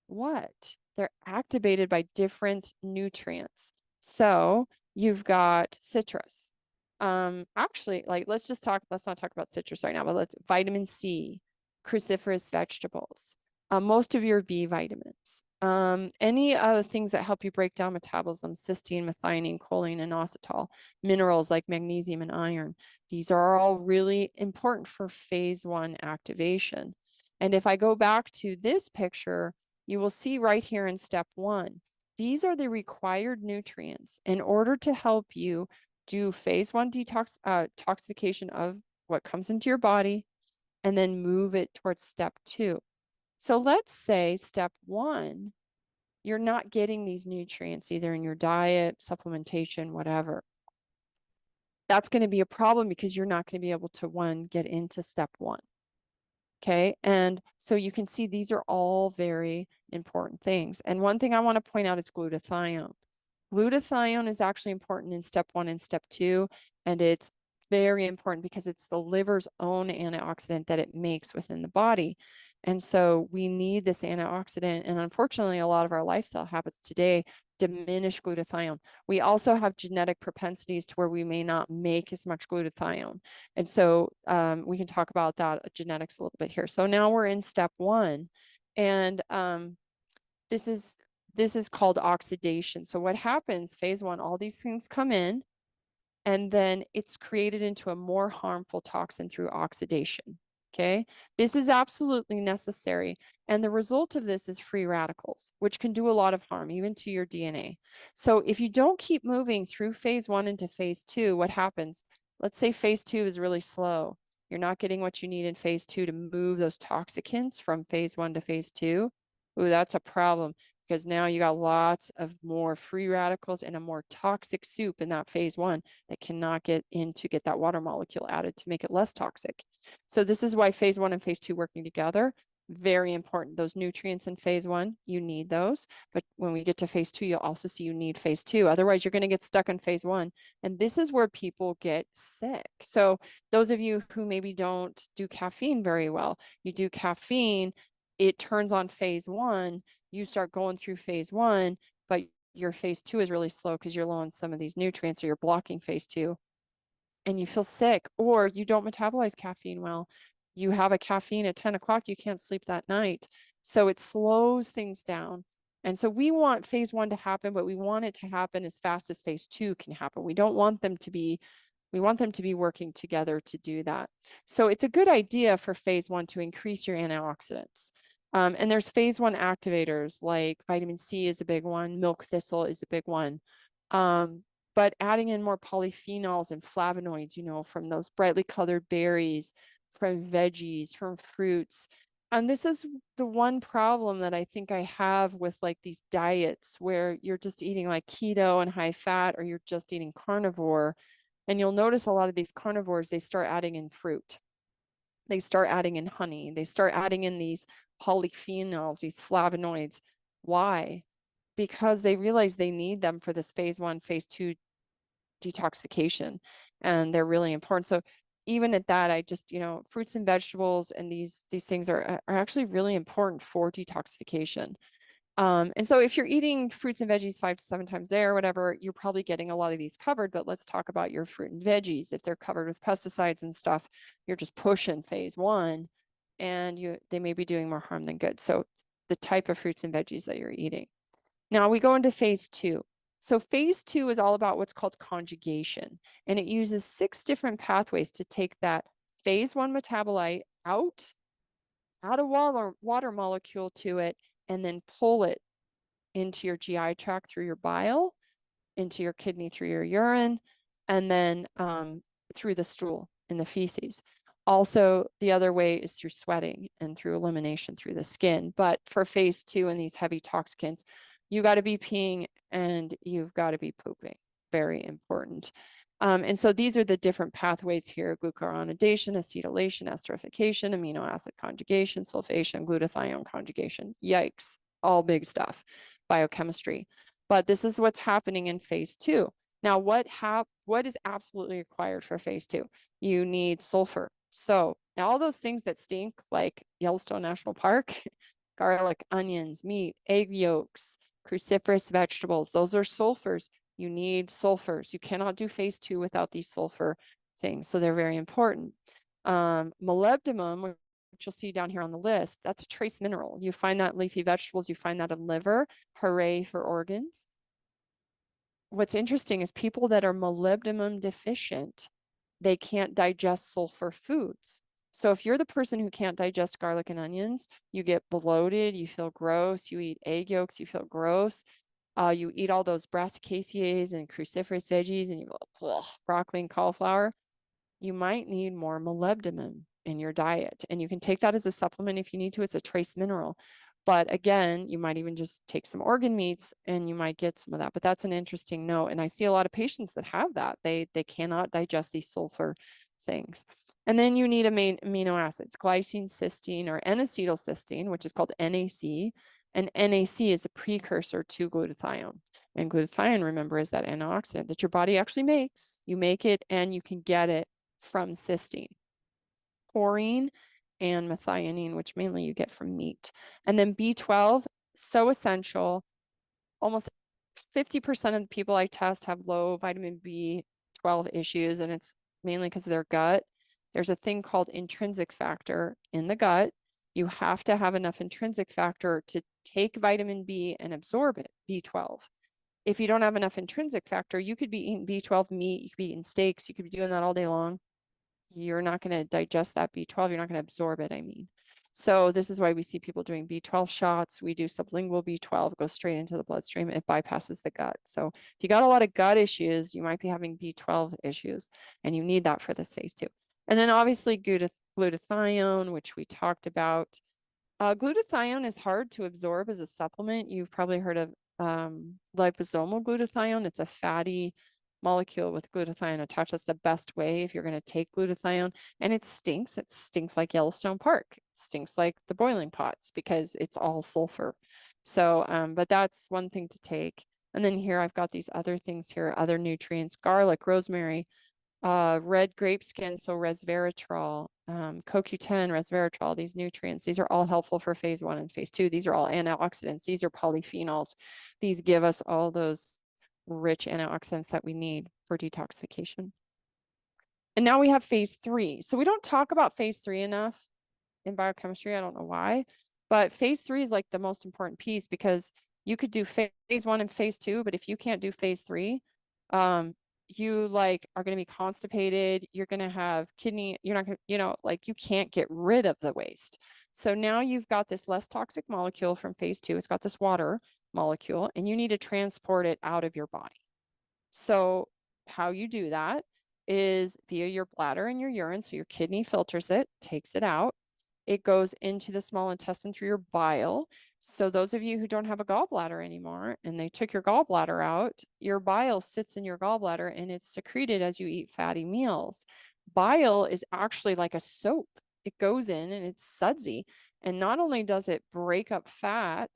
what? They're activated by different nutrients. So you've got citrus. Actually, like let's not talk about citrus right now, but let's vitamin C, cruciferous vegetables, most of your B vitamins, any things that help you break down metabolism, cysteine, methionine, choline, and inositol, minerals like magnesium and iron. These are all really important for phase one activation. And if I go back to this picture, you will see right here in step one, these are the required nutrients in order to help you do phase one detoxification of what comes into your body and then move it towards step two. So let's say step one, you're not getting these nutrients either in your diet, supplementation, whatever. That's going to be a problem because you're not going to be able to get into step one. Okay. And so you can see these are all very important things. And one thing I want to point out is glutathione. Glutathione is actually important in step one and step two. And it's very important because it's the liver's own antioxidant that it makes within the body. And so we need this antioxidant. And unfortunately, a lot of our lifestyle habits today diminish glutathione. We also have genetic propensities to where we may not make as much glutathione. And so we can talk about that genetics a little bit here. So now we're in step one. And this is called oxidation. So what happens, phase one, all these things come in, and then it's created into a more harmful toxin through oxidation. Okay, this is absolutely necessary. And the result of this is free radicals, which can do a lot of harm, even to your DNA. So if you don't keep moving through phase one into phase two, what happens? Let's say phase two is really slow. You're not getting what you need in phase two to move those toxicants from phase one to phase two. Ooh, that's a problem because now you got lots of more free radicals and a more toxic soup in that phase one that cannot get in to get that water molecule added to make it less toxic. So this is why phase one and phase two working together, very important. Those nutrients in phase one, you need those. But when we get to phase two, you'll also see you need phase two. Otherwise, you're going to get stuck in phase one. And this is where people get sick. So those of you who maybe don't do caffeine very well, you do caffeine, it turns on phase one, you start going through phase one, but your phase two is really slow because you're low on some of these nutrients or you're blocking phase two and you feel sick or you don't metabolize caffeine well. You have a caffeine at 10 o'clock, you can't sleep that night. So it slows things down. And so we want phase one to happen, but we want it to happen as fast as phase two can happen. We want them to be working together to do that. So it's a good idea for phase one to increase your antioxidants. And there's phase one activators like vitamin C is a big one, milk thistle is a big one. But adding in more polyphenols and flavonoids, you know, from those brightly colored berries, from veggies, from fruits. And this is the one problem that I think I have with like these diets where you're just eating like keto and high fat, or you're just eating carnivore. And you'll notice a lot of these carnivores, they start adding in fruit. They start adding in honey. They start adding in these polyphenols, these flavonoids. Why? Because they realize they need them for this phase one, phase two detoxification, and they're really important. So even at that, I just, you know, fruits and vegetables and these things are actually really important for detoxification. And so if you're eating fruits and veggies 5 to 7 times a day or whatever, you're probably getting a lot of these covered, but let's talk about your fruit and veggies. If they're covered with pesticides and stuff, you're just pushing phase one and they may be doing more harm than good. So the type of fruits and veggies that you're eating. Now we go into phase 2. So phase 2 is all about what's called conjugation, and it uses 6 different pathways to take that phase 1 metabolite out, add a water molecule to it, and then pull it into your GI tract through your bile, into your kidney through your urine, and then through the stool in the feces. Also, the other way is through sweating and through elimination through the skin. But for phase 2 and these heavy toxicants, you got to be peeing and you've got to be pooping. Very important. And so these are the different pathways here: glucuronidation, acetylation, esterification, amino acid conjugation, sulfation, glutathione conjugation. Yikes, all big stuff, biochemistry. But this is what's happening in phase 2. Now, what is absolutely required for phase 2? You need sulfur. So all those things that stink, like Yellowstone National Park, garlic, onions, meat, egg yolks, cruciferous vegetables, those are sulfurs. You need sulfurs. You cannot do phase 2 without these sulfur things. So they're very important. Molybdenum, which you'll see down here on the list, that's a trace mineral. You find that in leafy vegetables, you find that in liver. Hooray for organs. What's interesting is people that are molybdenum deficient, they can't digest sulfur foods. So if you're the person who can't digest garlic and onions, you get bloated, you feel gross, you eat egg yolks, you feel gross. You eat all those brassicasias and cruciferous veggies and you go, broccoli and cauliflower, you might need more molybdenum in your diet. And you can take that as a supplement if you need to. It's a trace mineral. But again, you might even just take some organ meats and you might get some of that. But that's an interesting note. And I see a lot of patients that have that. They cannot digest these sulfur things. And then you need amino acids, glycine, cysteine, or N-acetylcysteine, which is called NAC. And NAC is a precursor to glutathione. And glutathione, remember, is that antioxidant that your body actually makes. You make it and you can get it from cysteine, taurine, and methionine, which mainly you get from meat. And then B12, so essential. Almost 50% of the people I test have low vitamin B12 issues, and it's mainly because of their gut. There's a thing called intrinsic factor in the gut. You have to have enough intrinsic factor to take vitamin B and absorb it, B12. If you don't have enough intrinsic factor, you could be eating B12 meat, you could be eating steaks, you could be doing that all day long. You're not going to digest that B12. You're not going to absorb it, I mean. So this is why we see people doing B12 shots. We do sublingual B12, goes straight into the bloodstream. It bypasses the gut. So if you got a lot of gut issues, you might be having B12 issues, and you need that for this phase 2. And then obviously glutathione, which we talked about. Glutathione is hard to absorb as a supplement. You've probably heard of liposomal glutathione. It's a fatty molecule with glutathione attached. That's the best way if you're going to take glutathione. And it stinks. It stinks like Yellowstone Park. It stinks like the boiling pots because it's all sulfur. So, but that's one thing to take. And then here I've got these other things here, other nutrients: garlic, rosemary, red grape skin, so resveratrol, CoQ10, resveratrol, these nutrients. These are all helpful for phase 1 and phase 2. These are all antioxidants. These are polyphenols. These give us all those rich antioxidants that we need for detoxification. And now we have phase 3. So we don't talk about phase 3 enough in biochemistry. I don't know why, but phase 3 is like the most important piece, because you could do phase 1 and phase 2, but if you can't do phase 3, you like are going to be constipated. You're going to have kidney, you're not going to, like you can't get rid of the waste. So now you've got this less toxic molecule from phase 2. It's got this water molecule, and you need to transport it out of your body. So how you do that is via your bladder and your urine. So your kidney filters it, takes it out. It goes into the small intestine through your bile. So those of you who don't have a gallbladder anymore and they took your gallbladder out, your bile sits in your gallbladder and it's secreted as you eat fatty meals. Bile is actually like a soap. It goes in and it's sudsy. And not only does it break up fat,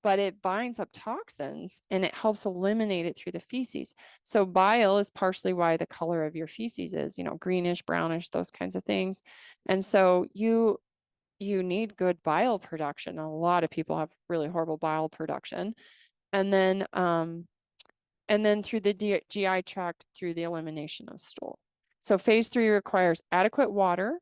but it binds up toxins and it helps eliminate it through the feces. So bile is partially why the color of your feces is, greenish, brownish, those kinds of things. And so you need good bile production. A lot of people have really horrible bile production. And then through the GI tract through the elimination of stool. So phase 3 requires adequate water.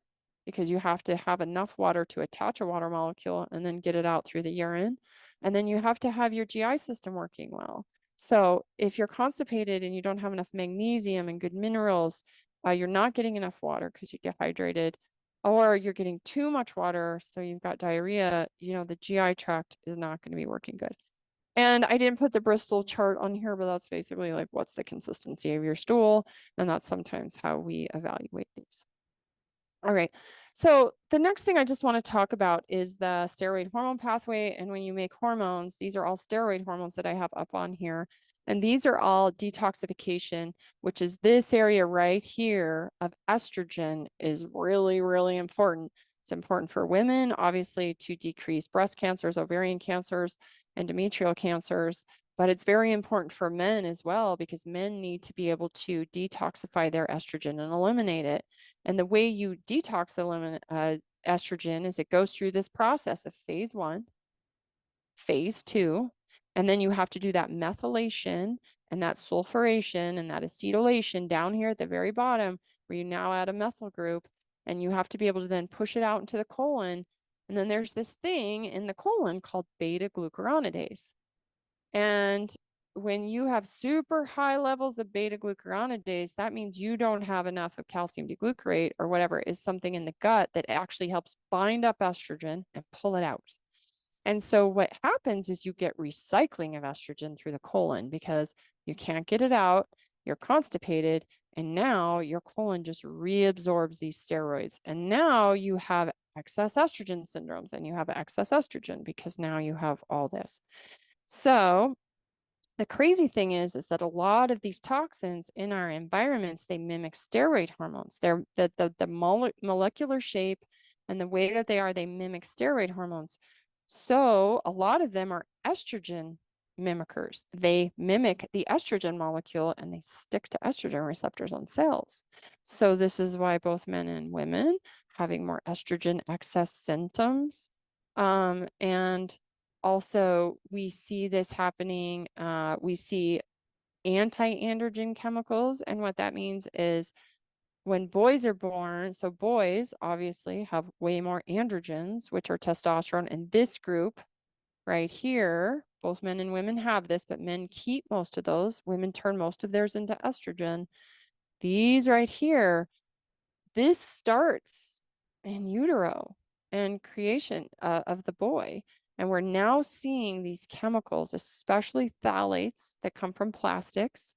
because you have to have enough water to attach a water molecule and then get it out through the urine. And then you have to have your GI system working well. So if you're constipated and you don't have enough magnesium and good minerals, you're not getting enough water because you're dehydrated, or you're getting too much water, so you've got diarrhea, the GI tract is not going to be working good. And I didn't put the Bristol chart on here, but that's basically like what's the consistency of your stool. And that's sometimes how we evaluate these. All right. So the next thing I just want to talk about is the steroid hormone pathway. And when you make hormones, these are all steroid hormones that I have up on here. And these are all detoxification, which is this area right here of estrogen is really, really important. It's important for women, obviously, to decrease breast cancers, ovarian cancers, endometrial cancers, but it's very important for men as well because men need to be able to detoxify their estrogen and eliminate it. And the way you detox estrogen is it goes through this process of phase 1, phase 2, and then you have to do that methylation and that sulfuration and that acetylation down here at the very bottom where you now add a methyl group, and you have to be able to then push it out into the colon. And then there's this thing in the colon called beta glucuronidase. And when you have super high levels of beta glucuronidase, that means you don't have enough of calcium deglucarate or whatever is something in the gut that actually helps bind up estrogen and pull it out. And so what happens is you get recycling of estrogen through the colon because you can't get it out, you're constipated, and now your colon just reabsorbs these steroids. And now you have excess estrogen syndromes and you have excess estrogen because now you have all this. So the crazy thing is that a lot of these toxins in our environments, they mimic steroid hormones. They're the molecular shape and the way that they mimic steroid hormones. So a lot of them are estrogen mimickers. They mimic the estrogen molecule and they stick to estrogen receptors on cells. So this is why both men and women having more estrogen excess symptoms. And also we see this happening. We see anti-androgen chemicals. And what that means is when boys are born, so boys obviously have way more androgens, which are testosterone. And this group right here, both men and women have this, but men keep most of those. Women turn most of theirs into estrogen. These right here, this starts in utero and creation of the boy. And we're now seeing these chemicals, especially phthalates that come from plastics,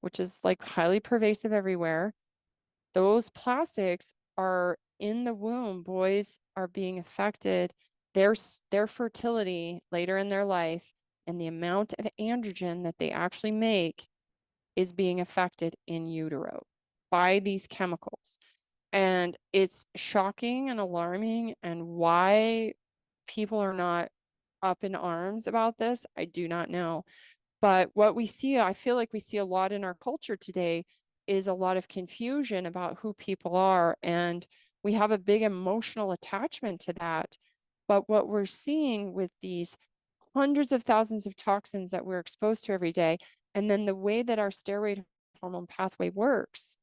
which is like highly pervasive everywhere. Those plastics are in the womb. Boys are being affected, their fertility later in their life, and the amount of androgen that they actually make is being affected in utero by these chemicals. And it's shocking and alarming. And why people are not up in arms about this, I do not know. But what we see, I feel like we see a lot in our culture today is a lot of confusion about who people are. And we have a big emotional attachment to that. But what we're seeing with these hundreds of thousands of toxins that we're exposed to every day, and then the way that our steroid hormone pathway works,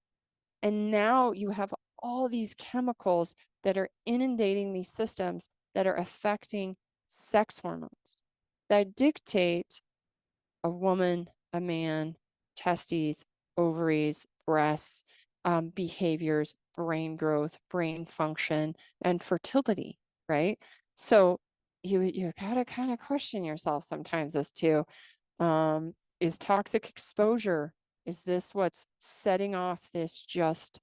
and now you have all these chemicals that are inundating these systems that are affecting sex hormones that dictate a woman, a man, testes, ovaries, breasts, behaviors, brain growth, brain function, and fertility, right? So you gotta kind of question yourself sometimes as to, is toxic exposure, is this what's setting off this just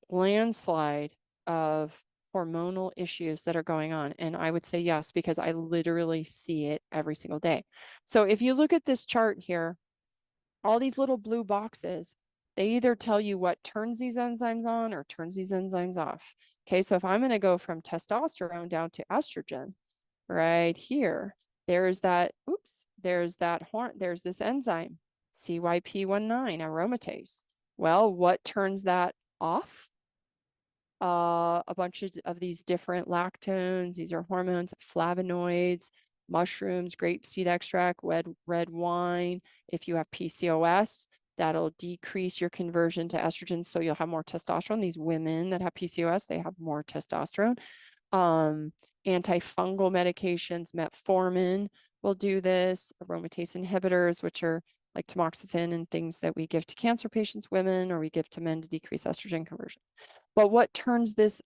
landslide of hormonal issues that are going on? And I would say yes, because I literally see it every single day. So if you look at this chart here, all these little blue boxes, they either tell you what turns these enzymes on or turns these enzymes off. Okay, so if I'm going to go from testosterone down to estrogen, right here, there's that, there's this enzyme, CYP19 aromatase. Well, what turns that off? A bunch of these different lactones. These are hormones, flavonoids, mushrooms, grapeseed extract, red wine. If you have PCOS, That'll decrease your conversion to estrogen, so you'll have more testosterone. These women that have PCOS, they have more testosterone. Antifungal medications, metformin will do this. Aromatase inhibitors, which are like tamoxifen and things that we give to cancer patients, women, or we give to men to decrease estrogen conversion. But what turns this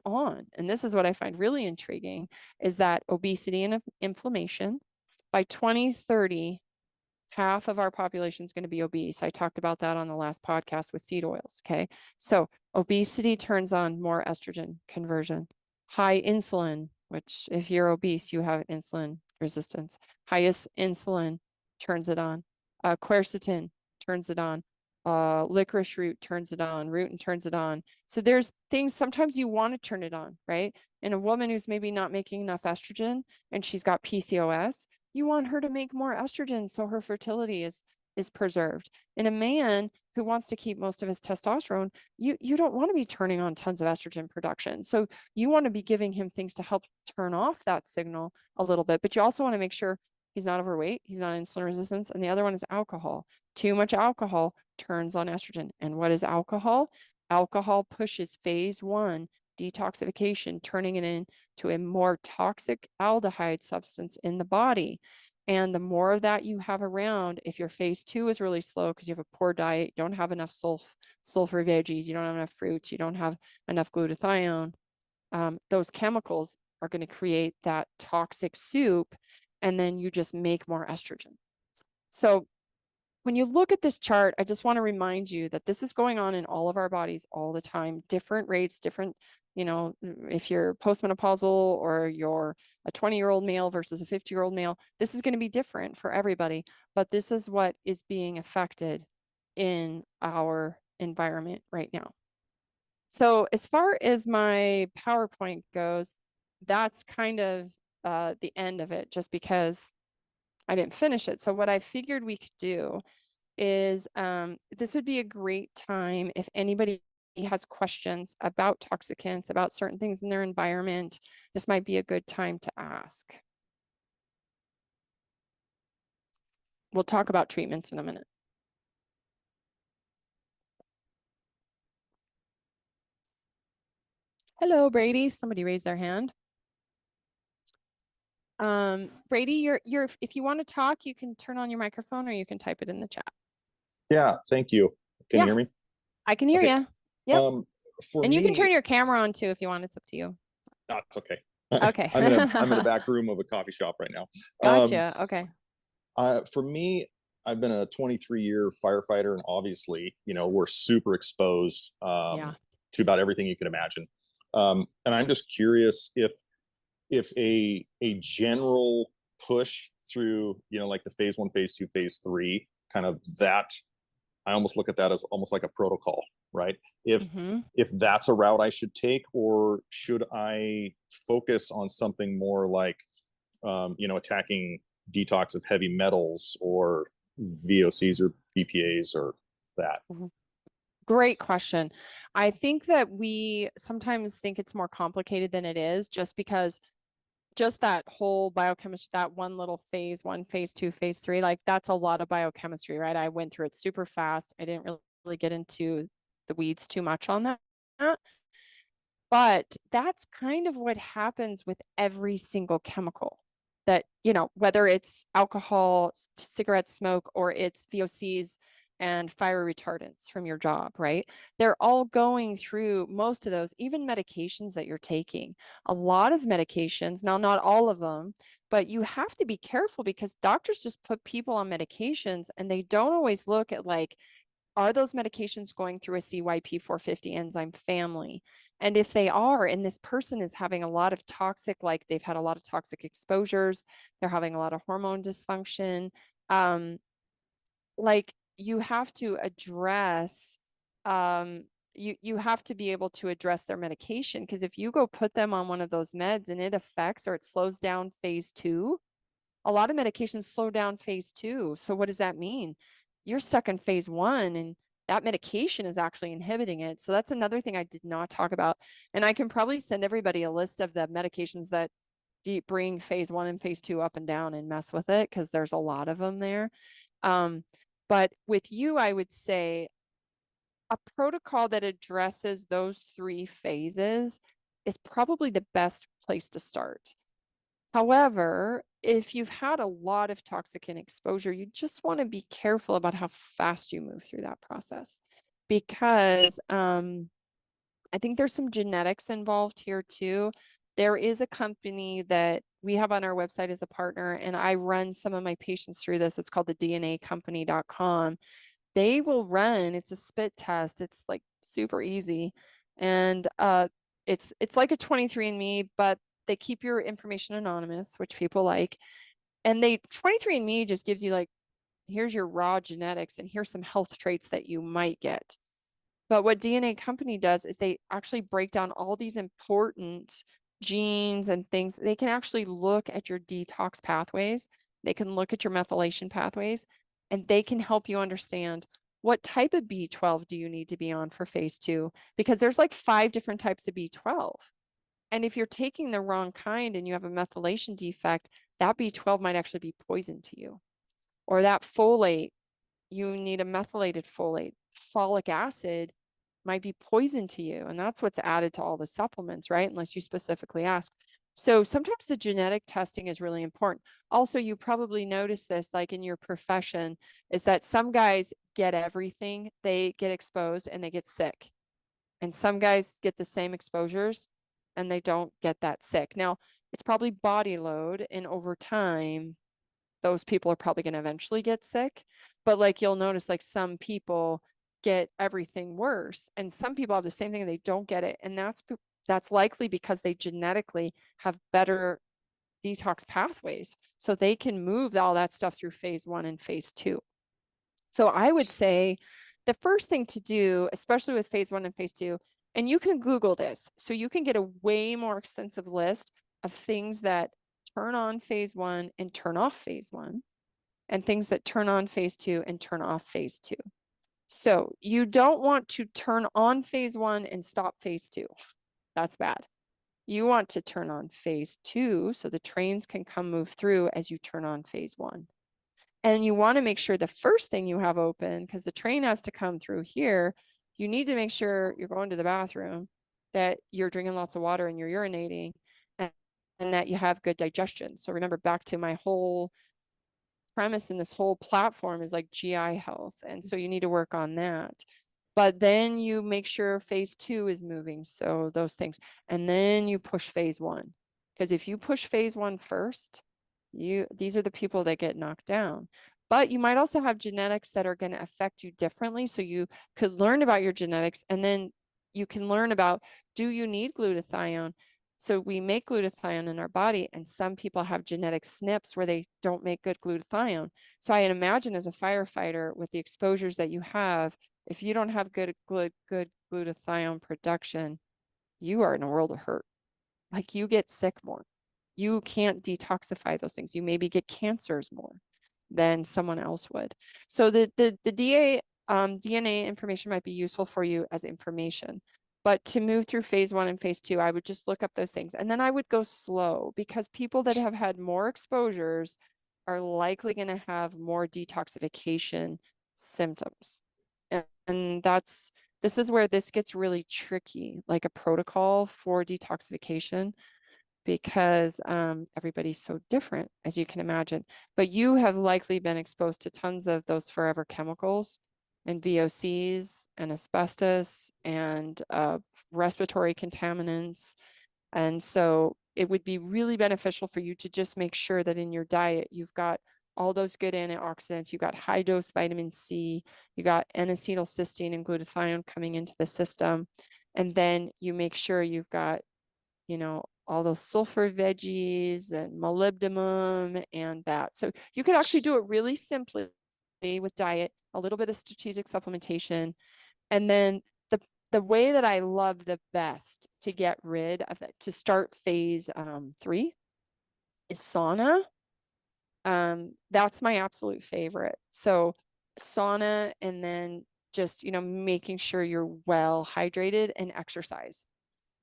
on, and this is what I find really intriguing, is that obesity and inflammation. By 2030, half of our population is going to be obese. I talked about that on the last podcast with seed oils. Okay. So obesity turns on more estrogen conversion. High insulin, which if you're obese, you have insulin resistance. Highest insulin turns it on. Quercetin turns it on. Licorice root turns it on. Rutin turns it on. So there's things sometimes you want to turn it on, right? In a woman who's maybe not making enough estrogen and she's got PCOS, you want her to make more estrogen so her fertility is preserved. In a man who wants to keep most of his testosterone, you don't want to be turning on tons of estrogen production. So you want to be giving him things to help turn off that signal a little bit, but you also want to make sure he's not overweight, he's not insulin resistance. And the other one is alcohol. Too much alcohol turns on estrogen. And what is alcohol? Alcohol pushes phase 1 detoxification, turning it into a more toxic aldehyde substance in the body. And the more of that you have around, if your phase 2 is really slow because you have a poor diet, you don't have enough sulfur veggies, you don't have enough fruits, you don't have enough glutathione, those chemicals are going to create that toxic soup, and then you just make more estrogen. So when you look at this chart, I just want to remind you that this is going on in all of our bodies all the time, different rates, different, if you're postmenopausal or you're a 20-year-old male versus a 50-year-old male, this is going to be different for everybody, but this is what is being affected in our environment right now. So as far as my PowerPoint goes, that's kind of the end of it, just because I didn't finish it. So what I figured we could do is this would be a great time if anybody has questions about toxicants, about certain things in their environment. This might be a good time to ask. We'll talk about treatments in a minute. Hello, Brady. Somebody raised their hand. Brady, you're if you want to talk, you can turn on your microphone or you can type it in the chat. Yeah, thank you. Can you hear me? I can hear you. Yep. For and you me, can turn your camera on too if you want. It's up to you. no, it's okay. Okay. I'm in the back room of a coffee shop right now. Gotcha. Okay. For me, I've been a 23-year firefighter, and obviously, we're super exposed to about everything you can imagine. And I'm just curious if a general push through, like the phase 1, phase 2, phase 3, kind of that, I almost look at that as almost like a protocol, right? If that's a route I should take, or should I focus on something more like, attacking detox of heavy metals or VOCs or BPAs or that? Great question. I think that we sometimes think it's more complicated than it is, just because just that whole biochemistry, that one little phase 1, phase 2, phase 3, like that's a lot of biochemistry, right? I went through it super fast. I didn't really get into the weeds too much on that. But that's kind of what happens with every single chemical that, whether it's alcohol, cigarette smoke, or it's VOCs and fire retardants from your job, right? They're all going through most of those, even medications that you're taking. A lot of medications, now not all of them, but you have to be careful because doctors just put people on medications and they don't always look at are those medications going through a CYP450 enzyme family? And if they are, and this person is having a lot of toxic, they've had a lot of toxic exposures, they're having a lot of hormone dysfunction, you have to address, you have to be able to address their medication, because if you go put them on one of those meds and it affects or it slows down phase 2, a lot of medications slow down phase 2. So what does that mean? You're stuck in phase 1 and that medication is actually inhibiting it. So that's another thing I did not talk about. And I can probably send everybody a list of the medications that bring phase 1 and phase 2 up and down and mess with it, because there's a lot of them there. But with you, I would say a protocol that addresses those 3 phases is probably the best place to start. However, if you've had a lot of toxicant exposure, you just want to be careful about how fast you move through that process, because I think there's some genetics involved here too. There is a company that we have on our website as a partner, and I run some of my patients through this. It's called the DNAcompany.com. They will run, it's a spit test. It's like super easy. And it's like a 23andMe, but they keep your information anonymous, which people like. And 23andMe just gives you like, here's your raw genetics and here's some health traits that you might get. But what DNA Company does is they actually break down all these important genes and things. They can actually look at your detox pathways. They can look at your methylation pathways, and they can help you understand what type of B12 do you need to be on for phase 2, because there's like 5 different types of B12. And if you're taking the wrong kind and you have a methylation defect, that B12 might actually be poison to you. Or that folate, you need a methylated folate. Folic acid might be poison to you. And that's what's added to all the supplements, right? Unless you specifically ask. So sometimes the genetic testing is really important. Also, you probably notice this, like in your profession, is that some guys get everything, they get exposed and they get sick. And some guys get the same exposures and they don't get that sick. Now, it's probably body load, and over time, those people are probably going to eventually get sick. But like you'll notice, like some people get everything worse, and some people have the same thing and they don't get it. And that's likely because they genetically have better detox pathways. So they can move all that stuff through phase 1 and phase 2. So I would say the first thing to do, especially with phase 1 and phase 2, and you can Google this, so you can get a way more extensive list of things that turn on phase 1 and turn off phase 1, and things that turn on phase 2 and turn off phase 2. So you don't want to turn on phase 1 and stop phase 2. That's bad. You want to turn on phase 2 so the trains can come move through as you turn on phase 1. And you want to make sure the first thing you have open, because the train has to come through here, you need to make sure you're going to the bathroom, that you're drinking lots of water and you're urinating, and that you have good digestion. So remember, back to my whole premise in this whole platform is like GI health. And so you need to work on that. But then you make sure phase 2 is moving. So those things. And then you push phase 1. Because if you push phase 1 first, these are the people that get knocked down. But you might also have genetics that are going to affect you differently. So you could learn about your genetics, and then you can learn about, do you need glutathione? So we make glutathione in our body, and some people have genetic SNPs where they don't make good glutathione. So I imagine as a firefighter, with the exposures that you have, if you don't have good glutathione production, you are in a world of hurt. Like, you get sick more. You can't detoxify those things. You maybe get cancers more than someone else would. So the DNA information might be useful for you as information. But to move through phase 1 and phase 2, I would just look up those things. And then I would go slow, because people that have had more exposures are likely going to have more detoxification symptoms. And this is where this gets really tricky, like a protocol for detoxification, because everybody's so different, as you can imagine. But you have likely been exposed to tons of those forever chemicals and VOCs and asbestos and respiratory contaminants. And so it would be really beneficial for you to just make sure that in your diet, you've got all those good antioxidants, you got high dose vitamin C, you got N-acetylcysteine and glutathione coming into the system. And then you make sure you've got, all those sulfur veggies and molybdenum and that. So you could actually do it really simply with diet, a little bit of strategic supplementation. And then the way that I love the best to get rid of it, to start phase 3, is sauna. That's my absolute favorite. So sauna, and then just, making sure you're well hydrated and exercise.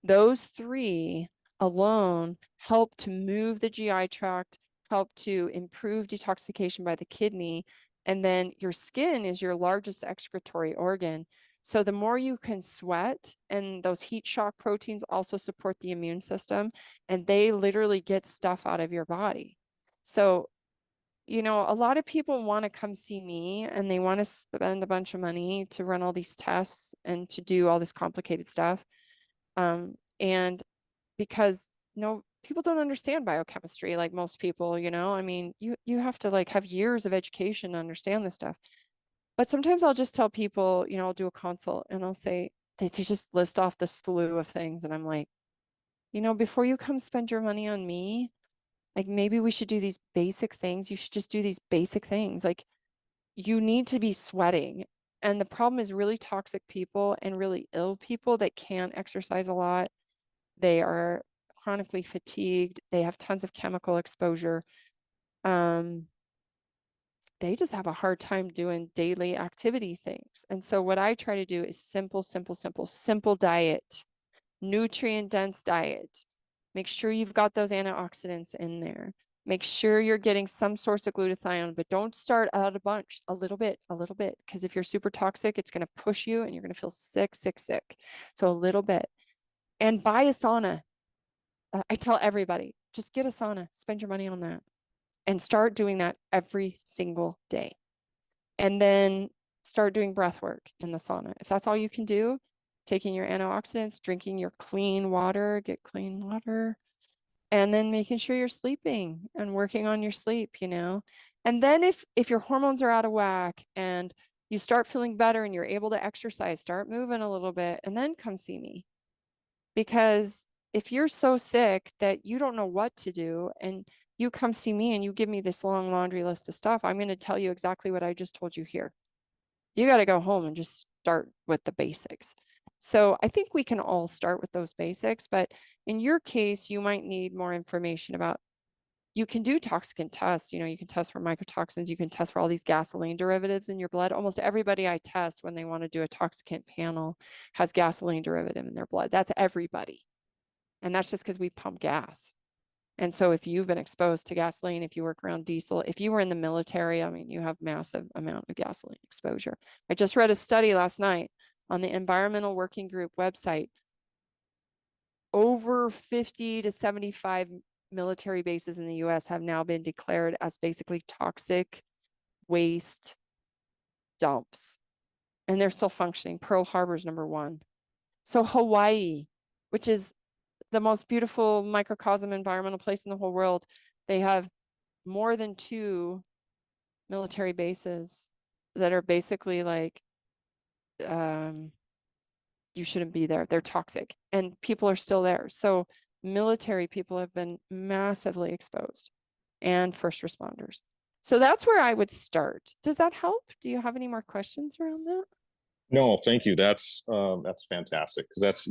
Those 3 alone help to move the GI tract, help to improve detoxification by the kidney, And then your skin is your largest excretory organ. So the more you can sweat, and those heat shock proteins also support the immune system, and they literally get stuff out of your body. So, a lot of people want to come see me and they want to spend a bunch of money to run all these tests and to do all this complicated stuff. And because people don't understand biochemistry like most people, I mean, you have to like have years of education to understand this stuff. But sometimes I'll just tell people, I'll do a consult and I'll say, they just list off the slew of things. And I'm like, before you come spend your money on me, like maybe we should do these basic things. You should just do these basic things. Like you need to be sweating. And the problem is really toxic people and really ill people that can't exercise a lot. They are chronically fatigued. They have tons of chemical exposure. They just have a hard time doing daily activity things. And so what I try to do is simple diet, nutrient dense diet. Make sure you've got those antioxidants in there. Make sure you're getting some source of glutathione, but don't start out a bunch, a little bit, because if you're super toxic, it's going to push you and you're going to feel sick. So a little bit. And buy a sauna. I tell everybody, just get a sauna, spend your money on that, and start doing that every single day. And then start doing breath work in the sauna. If that's all you can do, taking your antioxidants, drinking your clean water, get clean water, and then making sure you're sleeping and working on your sleep, And then if your hormones are out of whack and you start feeling better and you're able to exercise, start moving a little bit, and then come see me. Because if you're so sick that you don't know what to do and you come see me and you give me this long laundry list of stuff, I'm going to tell you exactly what I just told you here. You got to go home and just start with the basics. So I think we can all start with those basics, but in your case, you might need more information about, you can do toxicant tests. You can test for mycotoxins. You can test for all these gasoline derivatives in your blood. Almost everybody I test when they want to do a toxicant panel has gasoline derivative in their blood. That's everybody. And that's just because we pump gas. And so if you've been exposed to gasoline, if you work around diesel, if you were in the military, I mean, you have massive amount of gasoline exposure. I just read a study last night on the Environmental Working Group website. Over 50 to 75 military bases in the US have now been declared as basically toxic waste dumps. And they're still functioning. Pearl Harbor is number one. So Hawaii, which is the most beautiful microcosm environmental place in the whole world, they have more than 2 military bases that are basically like, you shouldn't be there. They're toxic and people are still there. So military people have been massively exposed, and first responders. So that's where I would start. Does that help? Do you have any more questions around that? No, thank you. That's fantastic. Because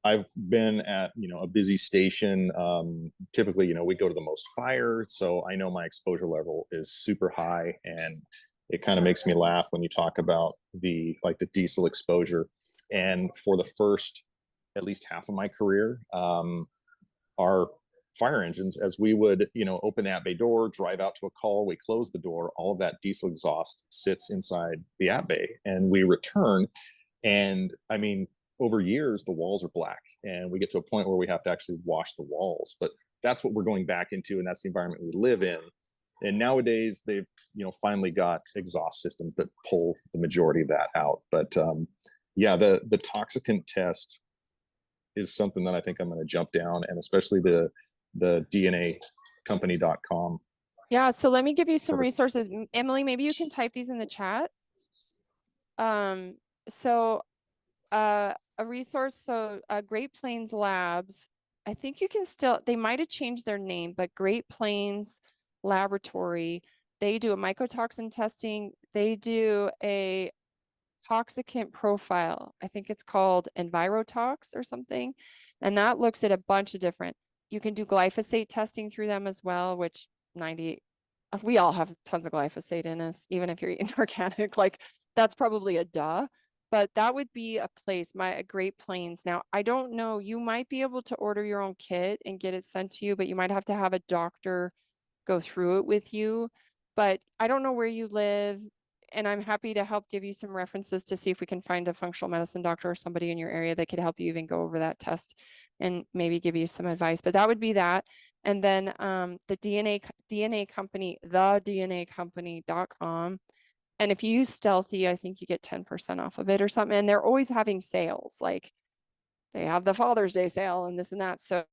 I've been at, a busy station. Typically, we go to the most fire. So I know my exposure level is super high, and it kind of makes me laugh when you talk about the diesel exposure. And for the first, at least half of my career, our fire engines, as we would, open the app bay door, drive out to a call, we close the door, all of that diesel exhaust sits inside the app bay, and we return. And I mean, over years, the walls are black, and we get to a point where we have to actually wash the walls. But that's what we're going back into, and that's the environment we live in. And nowadays, they've finally got exhaust systems that pull the majority of that out. But yeah, the toxicant test is something that I think I'm going to jump down, and especially the DNAcompany.com. Yeah, so let me give you some resources. Emily, maybe you can type these in the chat. So a resource, so Great Plains Labs, I think you can still, they might have changed their name, but Great Plains Laboratory, they do a mycotoxin testing. They do a toxicant profile. I think it's called EnviroTox or something. And that looks at a bunch of different, you can do glyphosate testing through them as well, which we all have tons of glyphosate in us, even if you're eating organic, like that's probably a duh. But that would be a place, Great Plains. Now, I don't know, you might be able to order your own kit and get it sent to you, but you might have to have a doctor go through it with you. but I don't know where you live, and I'm happy to help give you some references to see if we can find a functional medicine doctor or somebody in your area that could help you even go over that test and maybe give you some advice. But that would be that. And then the DNA company, thednacompany.com. And if you use Stealthy, I think you get 10% off of it or something. And they're always having sales. Like they have the Father's Day sale and this and that. So,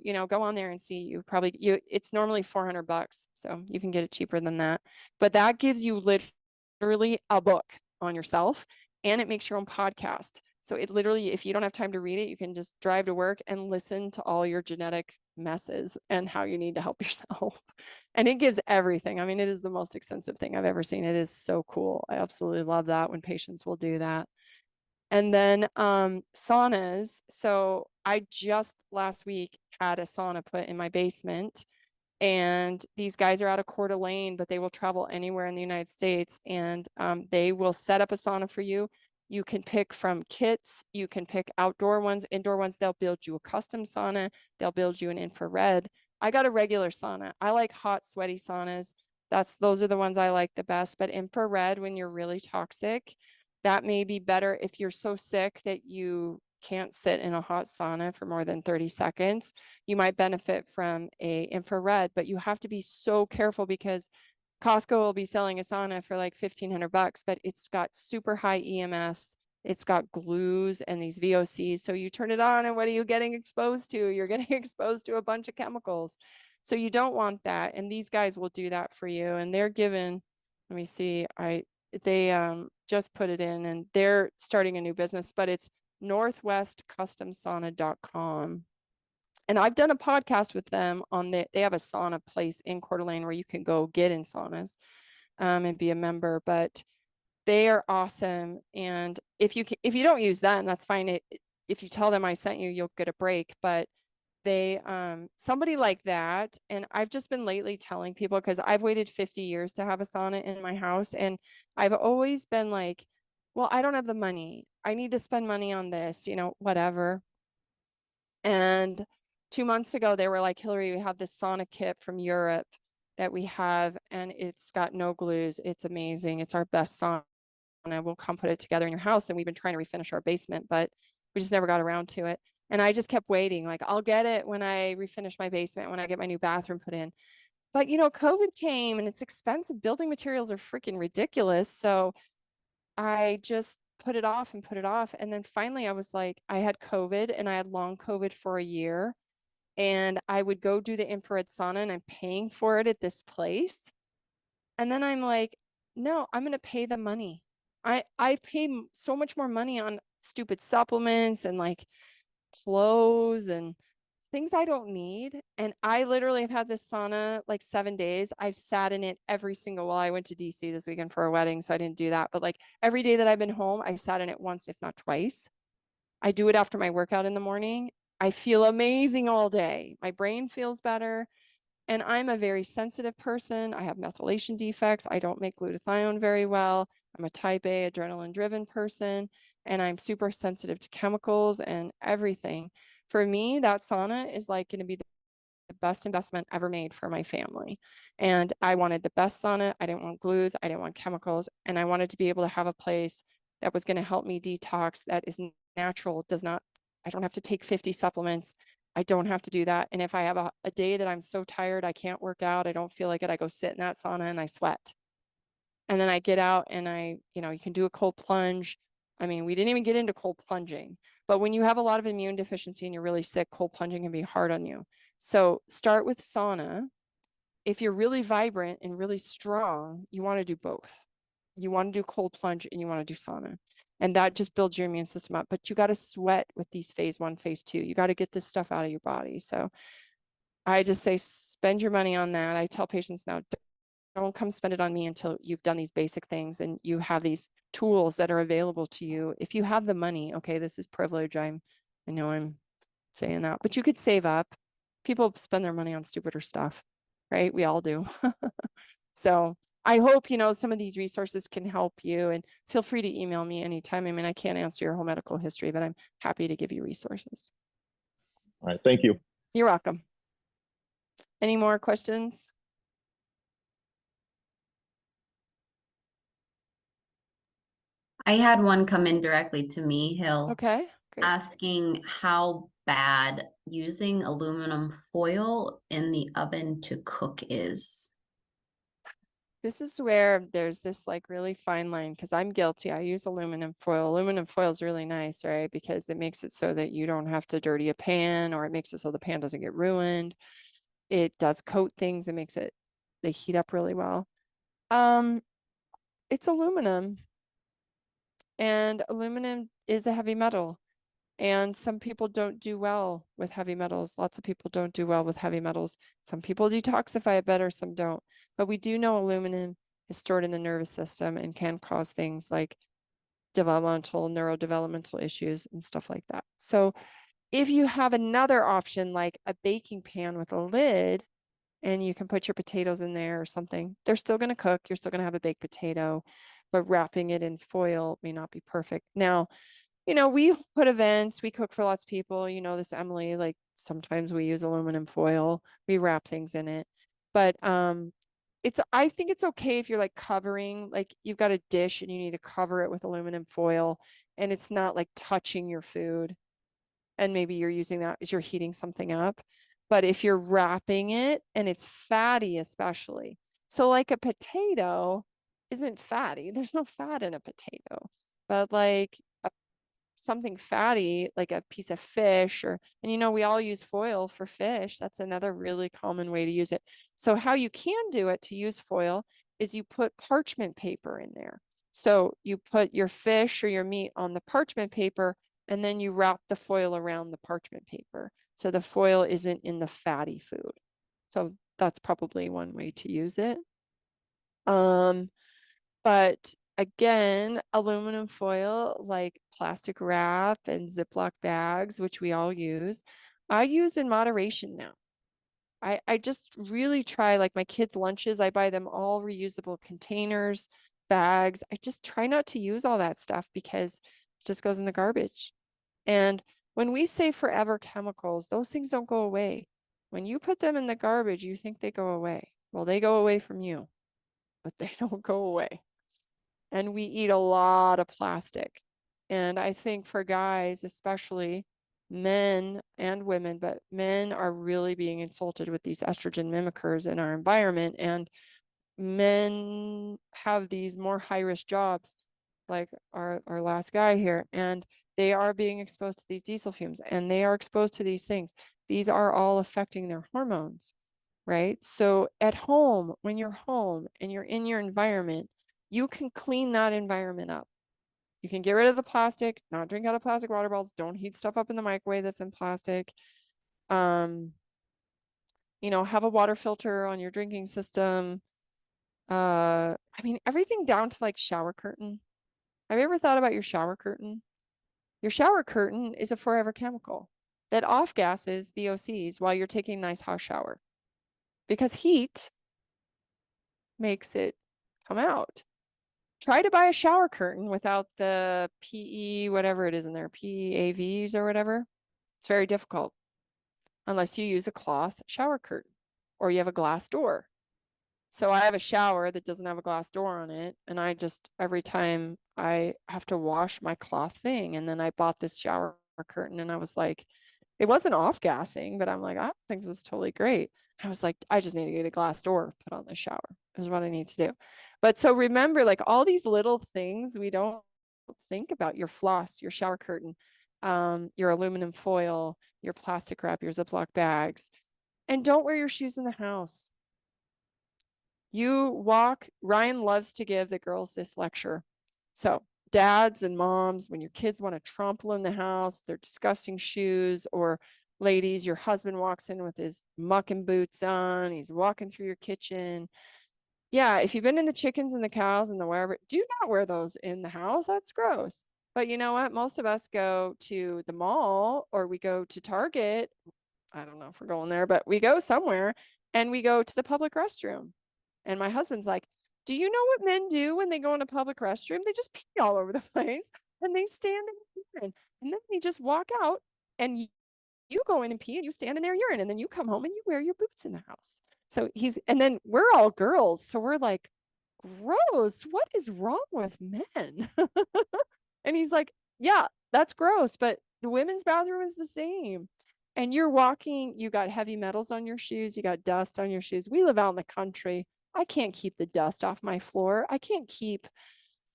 you know, go on there and see. It's normally $400, so you can get it cheaper than that. But that gives you literally a book on yourself, and it makes your own podcast. So it literally, if you don't have time to read it, you can just drive to work and listen to all your genetic messes and how you need to help yourself. And it gives everything. I mean, it is the most extensive thing I've ever seen. It is so cool. I absolutely love that when patients will do that. And then saunas. So I just last week had a sauna put in my basement, and these guys are out of Coeur d'Alene, but they will travel anywhere in the United States, and they will set up a sauna for you. You can pick from kits, you can pick outdoor ones, indoor ones. They'll build you a custom sauna. They'll build you an infrared. I got a regular sauna. I like hot, sweaty saunas. Those are the ones I like the best. But infrared, when you're really toxic, that may be better if you're so sick that you can't sit in a hot sauna for more than 30 seconds. You might benefit from a infrared, but you have to be so careful because Costco will be selling a sauna for like $1,500, but it's got super high EMFs. It's got glues and these VOCs. So you turn it on and what are you getting exposed to? You're getting exposed to a bunch of chemicals. So you don't want that. And these guys will do that for you. And they're given, let me see, they just put it in, and they're starting a new business, but it's northwestcustomsauna.com. And I've done a podcast with them they have a sauna place in Coeur d'Alene where you can go get in saunas and be a member, but they are awesome. And if you don't use them, that's fine. If you tell them I sent you, you'll get a break, but they somebody like that. And I've just been lately telling people, because I've waited 50 years to have a sauna in my house, and I've always been like, well, I don't have the money. I need to spend money on this, you know, whatever. And 2 months ago, they were like, Hillary, we have this sauna kit from Europe that we have, and it's got no glues. It's amazing. It's our best sauna. We'll come put it together in your house. And we've been trying to refinish our basement, but we just never got around to it. And I just kept waiting. Like, I'll get it when I refinish my basement, when I get my new bathroom put in. But, you know, COVID came and it's expensive. Building materials are freaking ridiculous. So I just put it off and put it off. And then finally I was like, I had COVID and I had long COVID for a year. And I would go do the infrared sauna and I'm paying for it at this place. And then I'm like, no, I'm going to pay the money. I pay so much more money on stupid supplements and like clothes and things I don't need. And I literally have had this sauna like 7 days. I've sat in it every single, well, I went to DC this weekend for a wedding, so I didn't do that. But like every day that I've been home, I've sat in it once, if not twice. I do it after my workout in the morning. I feel amazing all day. My brain feels better. And I'm a very sensitive person. I have methylation defects. I don't make glutathione very well. I'm a type A adrenaline driven person, and I'm super sensitive to chemicals and everything. For me, that sauna is like going to be the best investment ever made for my family. And I wanted the best sauna. I didn't want glues. I didn't want chemicals. And I wanted to be able to have a place that was going to help me detox, that is natural, I don't have to take 50 supplements. I don't have to do that. And if I have a day that I'm so tired, I can't work out, I don't feel like it, I go sit in that sauna and I sweat. And then I get out and you can do a cold plunge. I mean, we didn't even get into cold plunging, but when you have a lot of immune deficiency and you're really sick, cold plunging can be hard on you. So start with sauna. If you're really vibrant and really strong, you want to do both. You want to do cold plunge and you want to do sauna. And that just builds your immune system up. But you got to sweat with these phase 1, phase 2. You got to get this stuff out of your body. So I just say, spend your money on that. I tell patients now, don't come spend it on me until you've done these basic things and you have these tools that are available to you. If you have the money, okay, this is privilege. I know I'm saying that, but you could save up. People spend their money on stupider stuff, right? We all do. So I hope, some of these resources can help you, and feel free to email me anytime. I mean, I can't answer your whole medical history, but I'm happy to give you resources. All right. Thank you. You're welcome. Any more questions? I had one come in directly to me, Hill, Okay, great. asking how bad using aluminum foil in the oven to cook is. This is where there's this like really fine line because I'm guilty. I use aluminum foil. Aluminum foil is really nice, right? Because it makes it so that you don't have to dirty a pan, or it makes it so the pan doesn't get ruined. It does coat things. It makes it, they heat up really well. It's aluminum, and aluminum is a heavy metal. And some people don't do well with heavy metals. Lots of people don't do well with heavy metals. Some people detoxify it better, some don't. But we do know aluminum is stored in the nervous system and can cause things like neurodevelopmental issues and stuff like that. So if you have another option like a baking pan with a lid, and you can put your potatoes in there or something, they're still going to cook. You're still going to have a baked potato, but wrapping it in foil may not be perfect. Now, we put events, we cook for lots of people, this Emily, like sometimes we use aluminum foil, we wrap things in it. But I think it's okay if you're like covering, like you've got a dish and you need to cover it with aluminum foil and it's not like touching your food. And maybe you're using that as you're heating something up. But if you're wrapping it and it's fatty, especially. So like a potato isn't fatty. There's no fat in a potato. But like something fatty, like a piece of fish, and we all use foil for fish. That's another really common way to use it. So how you can do it to use foil is you put parchment paper in there. So you put your fish or your meat on the parchment paper, and then you wrap the foil around the parchment paper. So the foil isn't in the fatty food. So that's probably one way to use it. But again, aluminum foil, like plastic wrap and Ziploc bags, which we all use, I use in moderation now. I just really try, like my kids' lunches, I buy them all reusable containers, bags. I just try not to use all that stuff because it just goes in the garbage. And when we say forever chemicals, those things don't go away. When you put them in the garbage, you think they go away. Well, they go away from you, but they don't go away. And we eat a lot of plastic. And I think for guys, especially men and women, but men are really being insulted with these estrogen mimickers in our environment. And men have these more high-risk jobs, like our last guy here, and they are being exposed to these diesel fumes, and they are exposed to these things. These are all affecting their hormones, right? So at home, when you're home and you're in your environment, you can clean that environment up. You can get rid of the plastic, not drink out of plastic water bottles, don't heat stuff up in the microwave that's in plastic. Have a water filter on your drinking system. Everything down to like shower curtain. Have you ever thought about your shower curtain? Your shower curtain is a forever chemical that off gases VOCs while you're taking a nice hot shower because heat makes it come out. Try to buy a shower curtain without the PE, whatever it is in there, PAVs or whatever. It's very difficult unless you use a cloth shower curtain or you have a glass door. So I have a shower that doesn't have a glass door on it. And I just, every time I have to wash my cloth thing. And then I bought this shower curtain and I was like, it wasn't off gassing, but I'm like, I don't think this is totally great. I was like, I just need to get a glass door put on the shower is what I need to do. But so remember, like all these little things we don't think about: your floss, your shower curtain, your aluminum foil, your plastic wrap, your Ziploc bags. And don't wear your shoes in the house. Ryan loves to give the girls this lecture. So dads and moms, when your kids want to trample in the house, they're disgusting shoes, or ladies, your husband walks in with his mucking boots on, he's walking through your kitchen. Yeah, if you've been in the chickens and the cows and the wherever, do not wear those in the house. That's gross. But you know what? Most of us go to the mall or we go to Target. I don't know if we're going there, but we go somewhere and we go to the public restroom. And my husband's like, do you know what men do when they go in a public restroom? They just pee all over the place and they stand in the urine. And then you just walk out and you go in and pee and you stand in their urine. And then you come home and you wear your boots in the house. So and then we're all girls. So we're like, gross. What is wrong with men? And he's like, yeah, that's gross, but the women's bathroom is the same. And you're walking, you got heavy metals on your shoes, you got dust on your shoes. We live out in the country. I can't keep the dust off my floor. I can't keep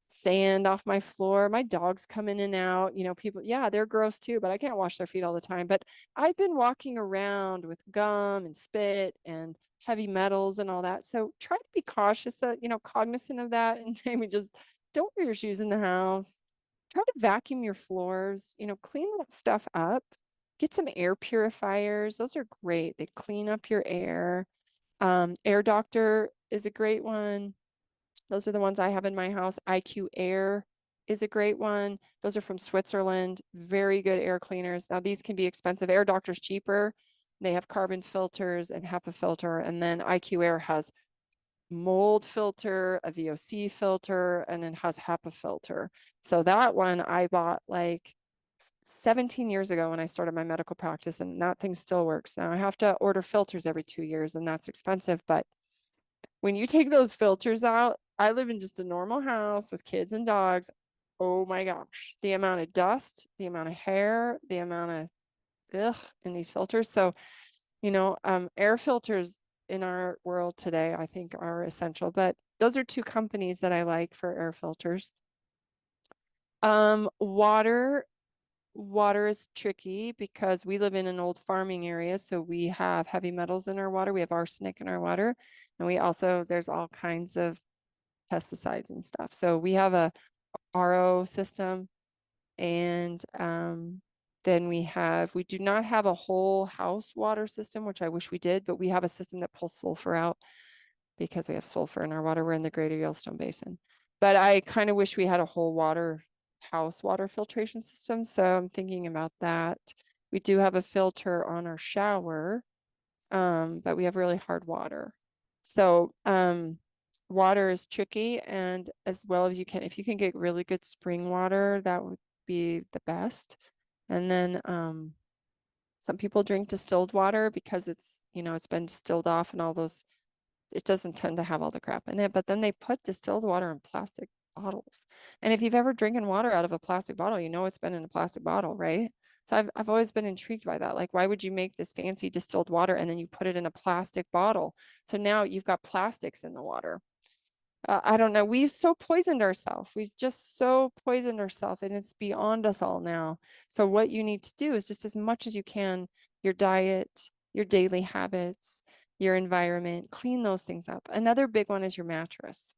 sand off my floor. My dogs come in and out. People, yeah, they're gross too, but I can't wash their feet all the time. But I've been walking around with gum and spit and heavy metals and all that. So try to be cautious, cognizant of that, and maybe just don't wear your shoes in the house. Try to vacuum your floors, clean that stuff up. Get some air purifiers. Those are great. They clean up your air. Air Doctor is a great one. Those are the ones I have in my house. IQ Air is a great one. Those are from Switzerland. Very good air cleaners. Now, these can be expensive. Air Doctor's cheaper. They have carbon filters and HEPA filter. And then IQ Air has mold filter, a VOC filter, and it has HEPA filter. So that one I bought like 17 years ago when I started my medical practice, and that thing still works. Now I have to order filters every 2 years, and that's expensive. But when you take those filters out, I live in just a normal house with kids and dogs. Oh my gosh, the amount of dust, the amount of hair, the amount of in these filters. So, air filters in our world today, I think are essential, but those are two companies that I like for air filters. Water is tricky because we live in an old farming area. So we have heavy metals in our water. We have arsenic in our water. And there's all kinds of pesticides and stuff. So we have a RO system, and then we do not have a whole house water system, which I wish we did, but we have a system that pulls sulfur out because we have sulfur in our water. We're in the Greater Yellowstone Basin. But I kind of wish we had a whole house water filtration system. So I'm thinking about that. We do have a filter on our shower, but we have really hard water. So water is tricky, and as well as if you can get really good spring water, that would be the best. And then some people drink distilled water because it's been distilled off and all those, it doesn't tend to have all the crap in it, but then they put distilled water in plastic bottles. And if you've ever drinking water out of a plastic bottle, it's been in a plastic bottle, right? So I've always been intrigued by that. Like, why would you make this fancy distilled water and then you put it in a plastic bottle? So now you've got plastics in the water. I don't know. We've so poisoned ourselves. We've just so poisoned ourselves, and it's beyond us all now. So what you need to do is just as much as you can, your diet, your daily habits, your environment, clean those things up. Another big one is your mattress.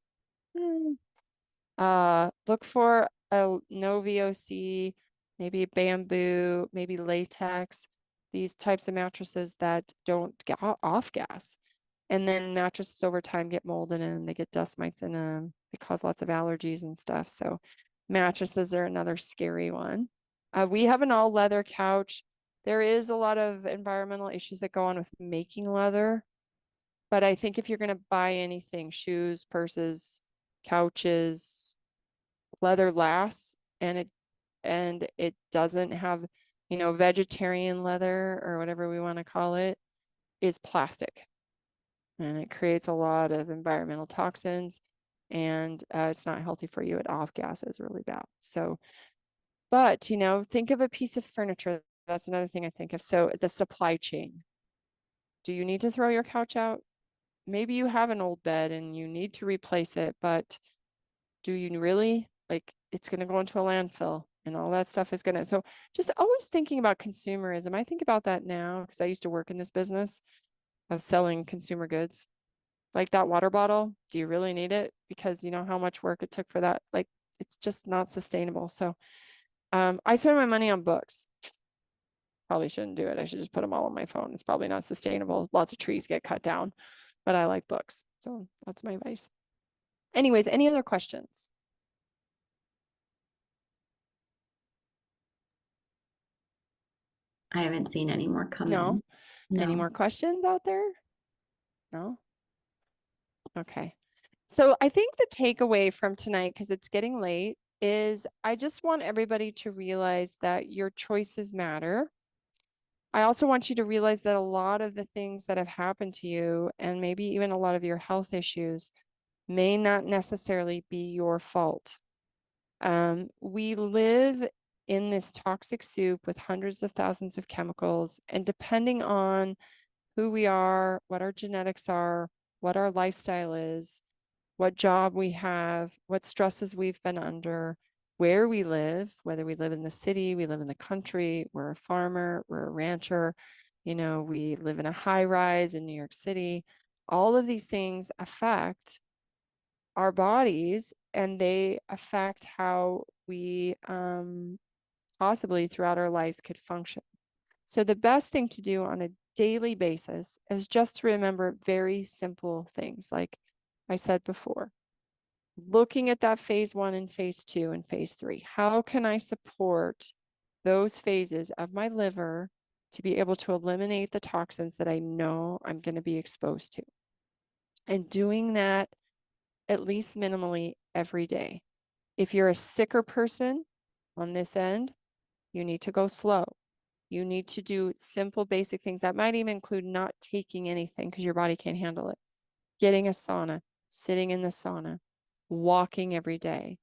Look for a no VOC, maybe bamboo, maybe latex, these types of mattresses that don't get off gas. And then mattresses over time get mold in them, they get dust mites in them, they cause lots of allergies and stuff. So mattresses are another scary one. We have an all leather couch. There is a lot of environmental issues that go on with making leather. But I think if you're going to buy anything, shoes, purses, couches, leather lasts, and it doesn't have, vegetarian leather or whatever we want to call it, is plastic. And it creates a lot of environmental toxins, and it's not healthy for you. It off gases really bad. So, but, think of a piece of furniture. That's another thing I think of. So the supply chain. Do you need to throw your couch out? Maybe you have an old bed and you need to replace it, but do you really? Like, it's going to go into a landfill and all that stuff is going to. So just always thinking about consumerism. I think about that now because I used to work in this business of selling consumer goods. Like that water bottle, do you really need it? Because you know how much work it took for that. Like, it's just not sustainable. So I spend my money on books. Probably shouldn't do it. I should just put them all on my phone. It's probably not sustainable. Lots of trees get cut down, but I like books. So that's my advice. Anyways, any other questions? I haven't seen any more come No. in. Any more questions out there? No? Okay. So I think the takeaway from tonight, because it's getting late, is I just want everybody to realize that your choices matter. I also want you to realize that a lot of the things that have happened to you, and maybe even a lot of your health issues, may not necessarily be your fault. We live in this toxic soup with hundreds of thousands of chemicals, and depending on who we are, what our genetics are, what our lifestyle is, what job we have, what stresses we've been under, where we live, whether we live in the city, we live in the country, we're a farmer, we're a rancher, you know, we live in a high rise in New York City. All of these things affect our bodies, and they affect how we possibly throughout our lives could function. So the best thing to do on a daily basis is just to remember very simple things. Like I said before, looking at that phase 1 and phase 2 and phase 3. How can I support those phases of my liver to be able to eliminate the toxins that I know I'm going to be exposed to? And doing that at least minimally every day. If you're a sicker person on this end, you need to go slow. You need to do simple, basic things. That might even include not taking anything because your body can't handle it. Getting a sauna, sitting in the sauna, walking every day,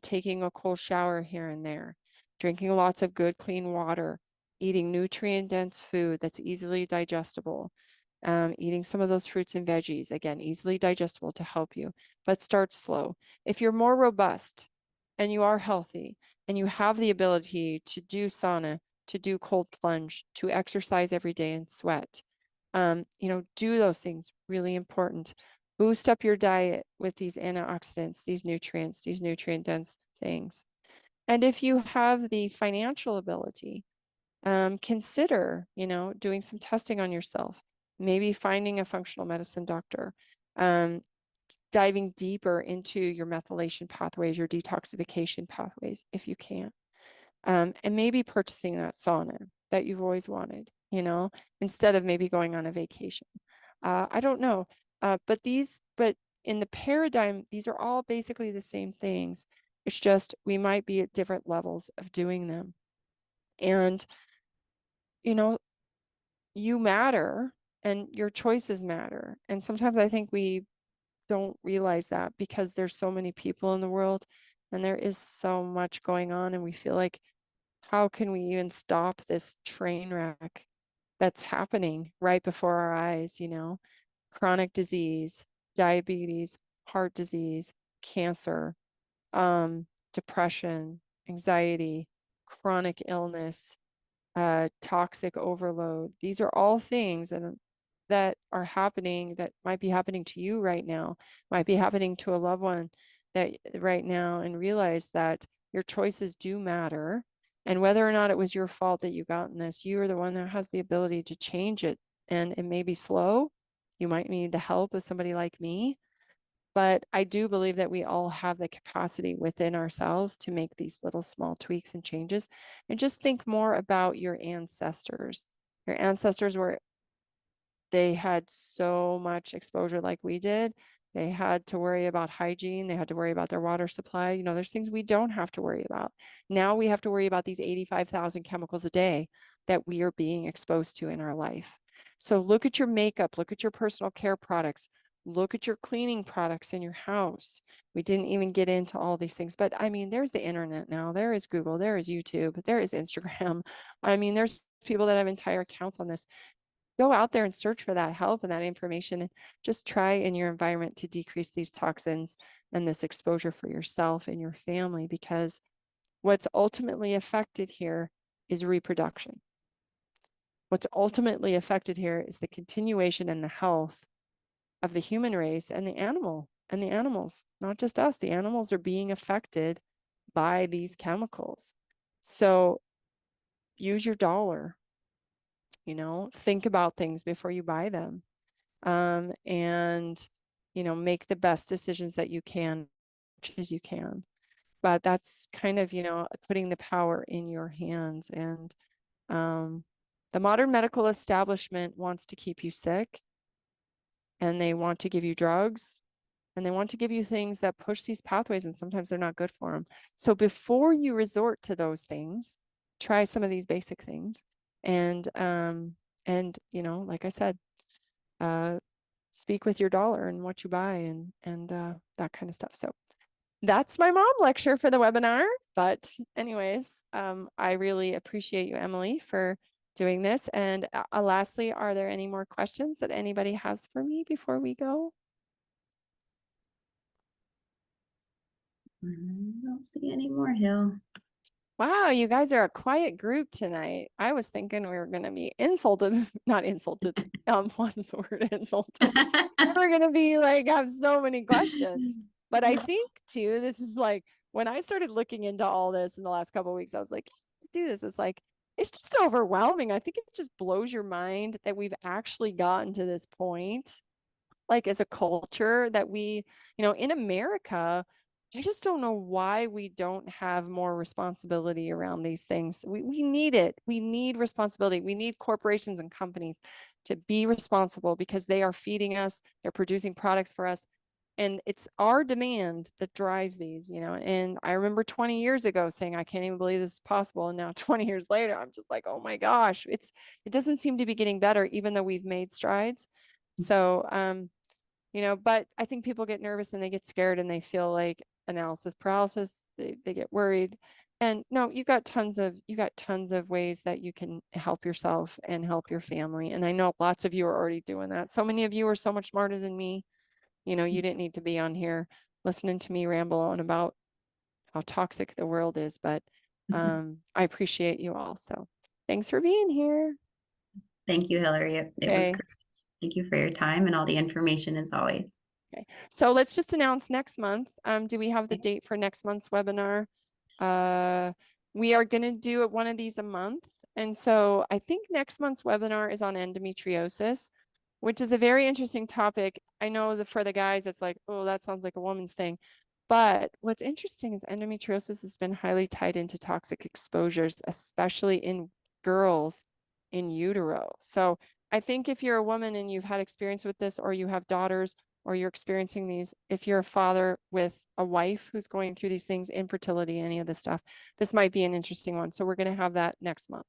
taking a cold shower here and there, drinking lots of good, clean water, eating nutrient-dense food that's easily digestible, eating some of those fruits and veggies, again, easily digestible to help you, but start slow. If you're more robust and you are healthy and you have the ability to do sauna, to do cold plunge, to exercise every day and sweat, you know, do those things, really important. Boost up your diet with these antioxidants, these nutrients, these nutrient-dense things. And if you have the financial ability, consider, you know, doing some testing on yourself, maybe finding a functional medicine doctor, diving deeper into your methylation pathways, your detoxification pathways, if you can. And maybe purchasing that sauna that you've always wanted, you know, instead of maybe going on a vacation. I don't know, but in the paradigm, these are all basically the same things. It's just we might be at different levels of doing them. And, you know, you matter and your choices matter. And sometimes I think we don't realize that because there's so many people in the world and there is so much going on, and we feel like, how can we even stop this train wreck that's happening right before our eyes, you know? Chronic disease, diabetes, heart disease, cancer, depression, anxiety, chronic illness, toxic overload. These are all things that are happening, that might be happening to you right now, might be happening to a loved one that right now, and realize that your choices do matter. And whether or not it was your fault that you got in this, you are the one that has the ability to change it. And it may be slow. You might need the help of somebody like me. But I do believe that we all have the capacity within ourselves to make these little small tweaks and changes. And just think more about your ancestors. Your ancestors they had so much exposure like we did. They had to worry about hygiene. They had to worry about their water supply. You know, there's things we don't have to worry about. Now we have to worry about these 85,000 chemicals a day that we are being exposed to in our life. So look at your makeup, look at your personal care products, look at your cleaning products in your house. We didn't even get into all these things, but I mean, there's the internet now. There is Google, there is YouTube, there is Instagram. I mean, there's people that have entire accounts on this. Go out there and search for that help and that information, and just try in your environment to decrease these toxins and this exposure for yourself and your family, because what's ultimately affected here is reproduction. What's ultimately affected here is the continuation and the health of the human race and the animals, not just us. The animals are being affected by these chemicals. So use your dollar. You know, think about things before you buy them, and, you know, make the best decisions that you can, as you can. But that's kind of, you know, putting the power in your hands. And the modern medical establishment wants to keep you sick, and they want to give you drugs, and they want to give you things that push these pathways, and sometimes they're not good for them. So before you resort to those things, try some of these basic things. And you know, like I said, speak with your dollar and what you buy and that kind of stuff. So that's my mom lecture for the webinar. But anyways, I really appreciate you, Emily, for doing this. And lastly, are there any more questions that anybody has for me before we go? I don't see any more, Hill. Wow, you guys are a quiet group tonight. I was thinking we were going to be insulted, not insulted. What's the word? Insulted. We were going to be like, have so many questions. But I think too, this is like when I started looking into all this in the last couple of weeks, I was like, do this. It's like, it's just overwhelming. I think it just blows your mind that we've actually gotten to this point, like as a culture that we, in America, I just don't know why we don't have more responsibility around these things. We need it. We need responsibility. We need corporations and companies to be responsible because they are feeding us, they're producing products for us. And it's our demand that drives these, and I remember 20 years ago saying, I can't even believe this is possible. And now 20 years later, I'm just like, oh my gosh, it doesn't seem to be getting better, even though we've made strides. So, but I think people get nervous and they get scared and they feel like analysis paralysis. They get worried. And no, you got tons of ways that you can help yourself and help your family. And I know lots of you are already doing that. So many of you are so much smarter than me. You didn't need to be on here listening to me ramble on about how toxic the world is, but I appreciate you all. So thanks for being here. Thank you, Hillary. It was great. Thank you for your time and all the information as always. Okay, so let's just announce next month. Do we have the date for next month's webinar? We are going to do one of these a month. And so I think next month's webinar is on endometriosis, which is a very interesting topic. I know that for the guys, it's like, oh, that sounds like a woman's thing. But what's interesting is endometriosis has been highly tied into toxic exposures, especially in girls in utero. So I think if you're a woman and you've had experience with this, or you have daughters, or you're experiencing these, if you're a father with a wife who's going through these things, infertility, any of this stuff, this might be an interesting one. So we're going to have that next month.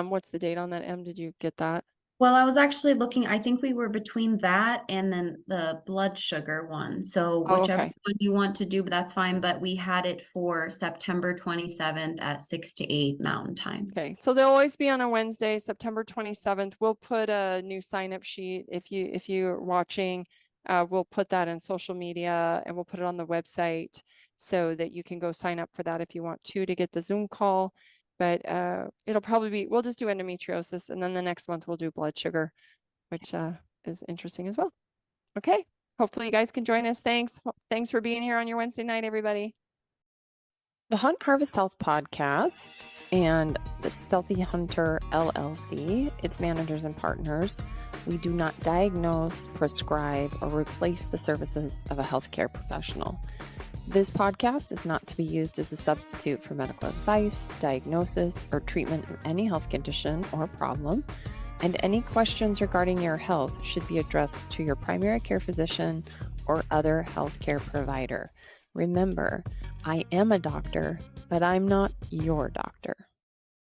What's the date on that, Em? Did you get that? Well, I was actually looking, I think we were between that and then the blood sugar one. So whichever one you want to do, but that's fine. But we had it for September 27th at 6 to 8 Mountain Time. Okay. So they'll always be on a Wednesday, September 27th. We'll put a new sign-up sheet. If you're watching, we'll put that in social media and we'll put it on the website so that you can go sign up for that if you want to get the Zoom call. But it'll probably be, we'll just do endometriosis, and then the next month we'll do blood sugar, which is interesting as well. Okay. Hopefully you guys can join us. Thanks. Thanks for being here on your Wednesday night, everybody. The Hunt Harvest Health Podcast and the Stealthy Hunter LLC, its managers and partners, we do not diagnose, prescribe, or replace the services of a healthcare professional. This podcast is not to be used as a substitute for medical advice, diagnosis, or treatment of any health condition or problem, and any questions regarding your health should be addressed to your primary care physician or other healthcare provider. Remember, I am a doctor, but I'm not your doctor.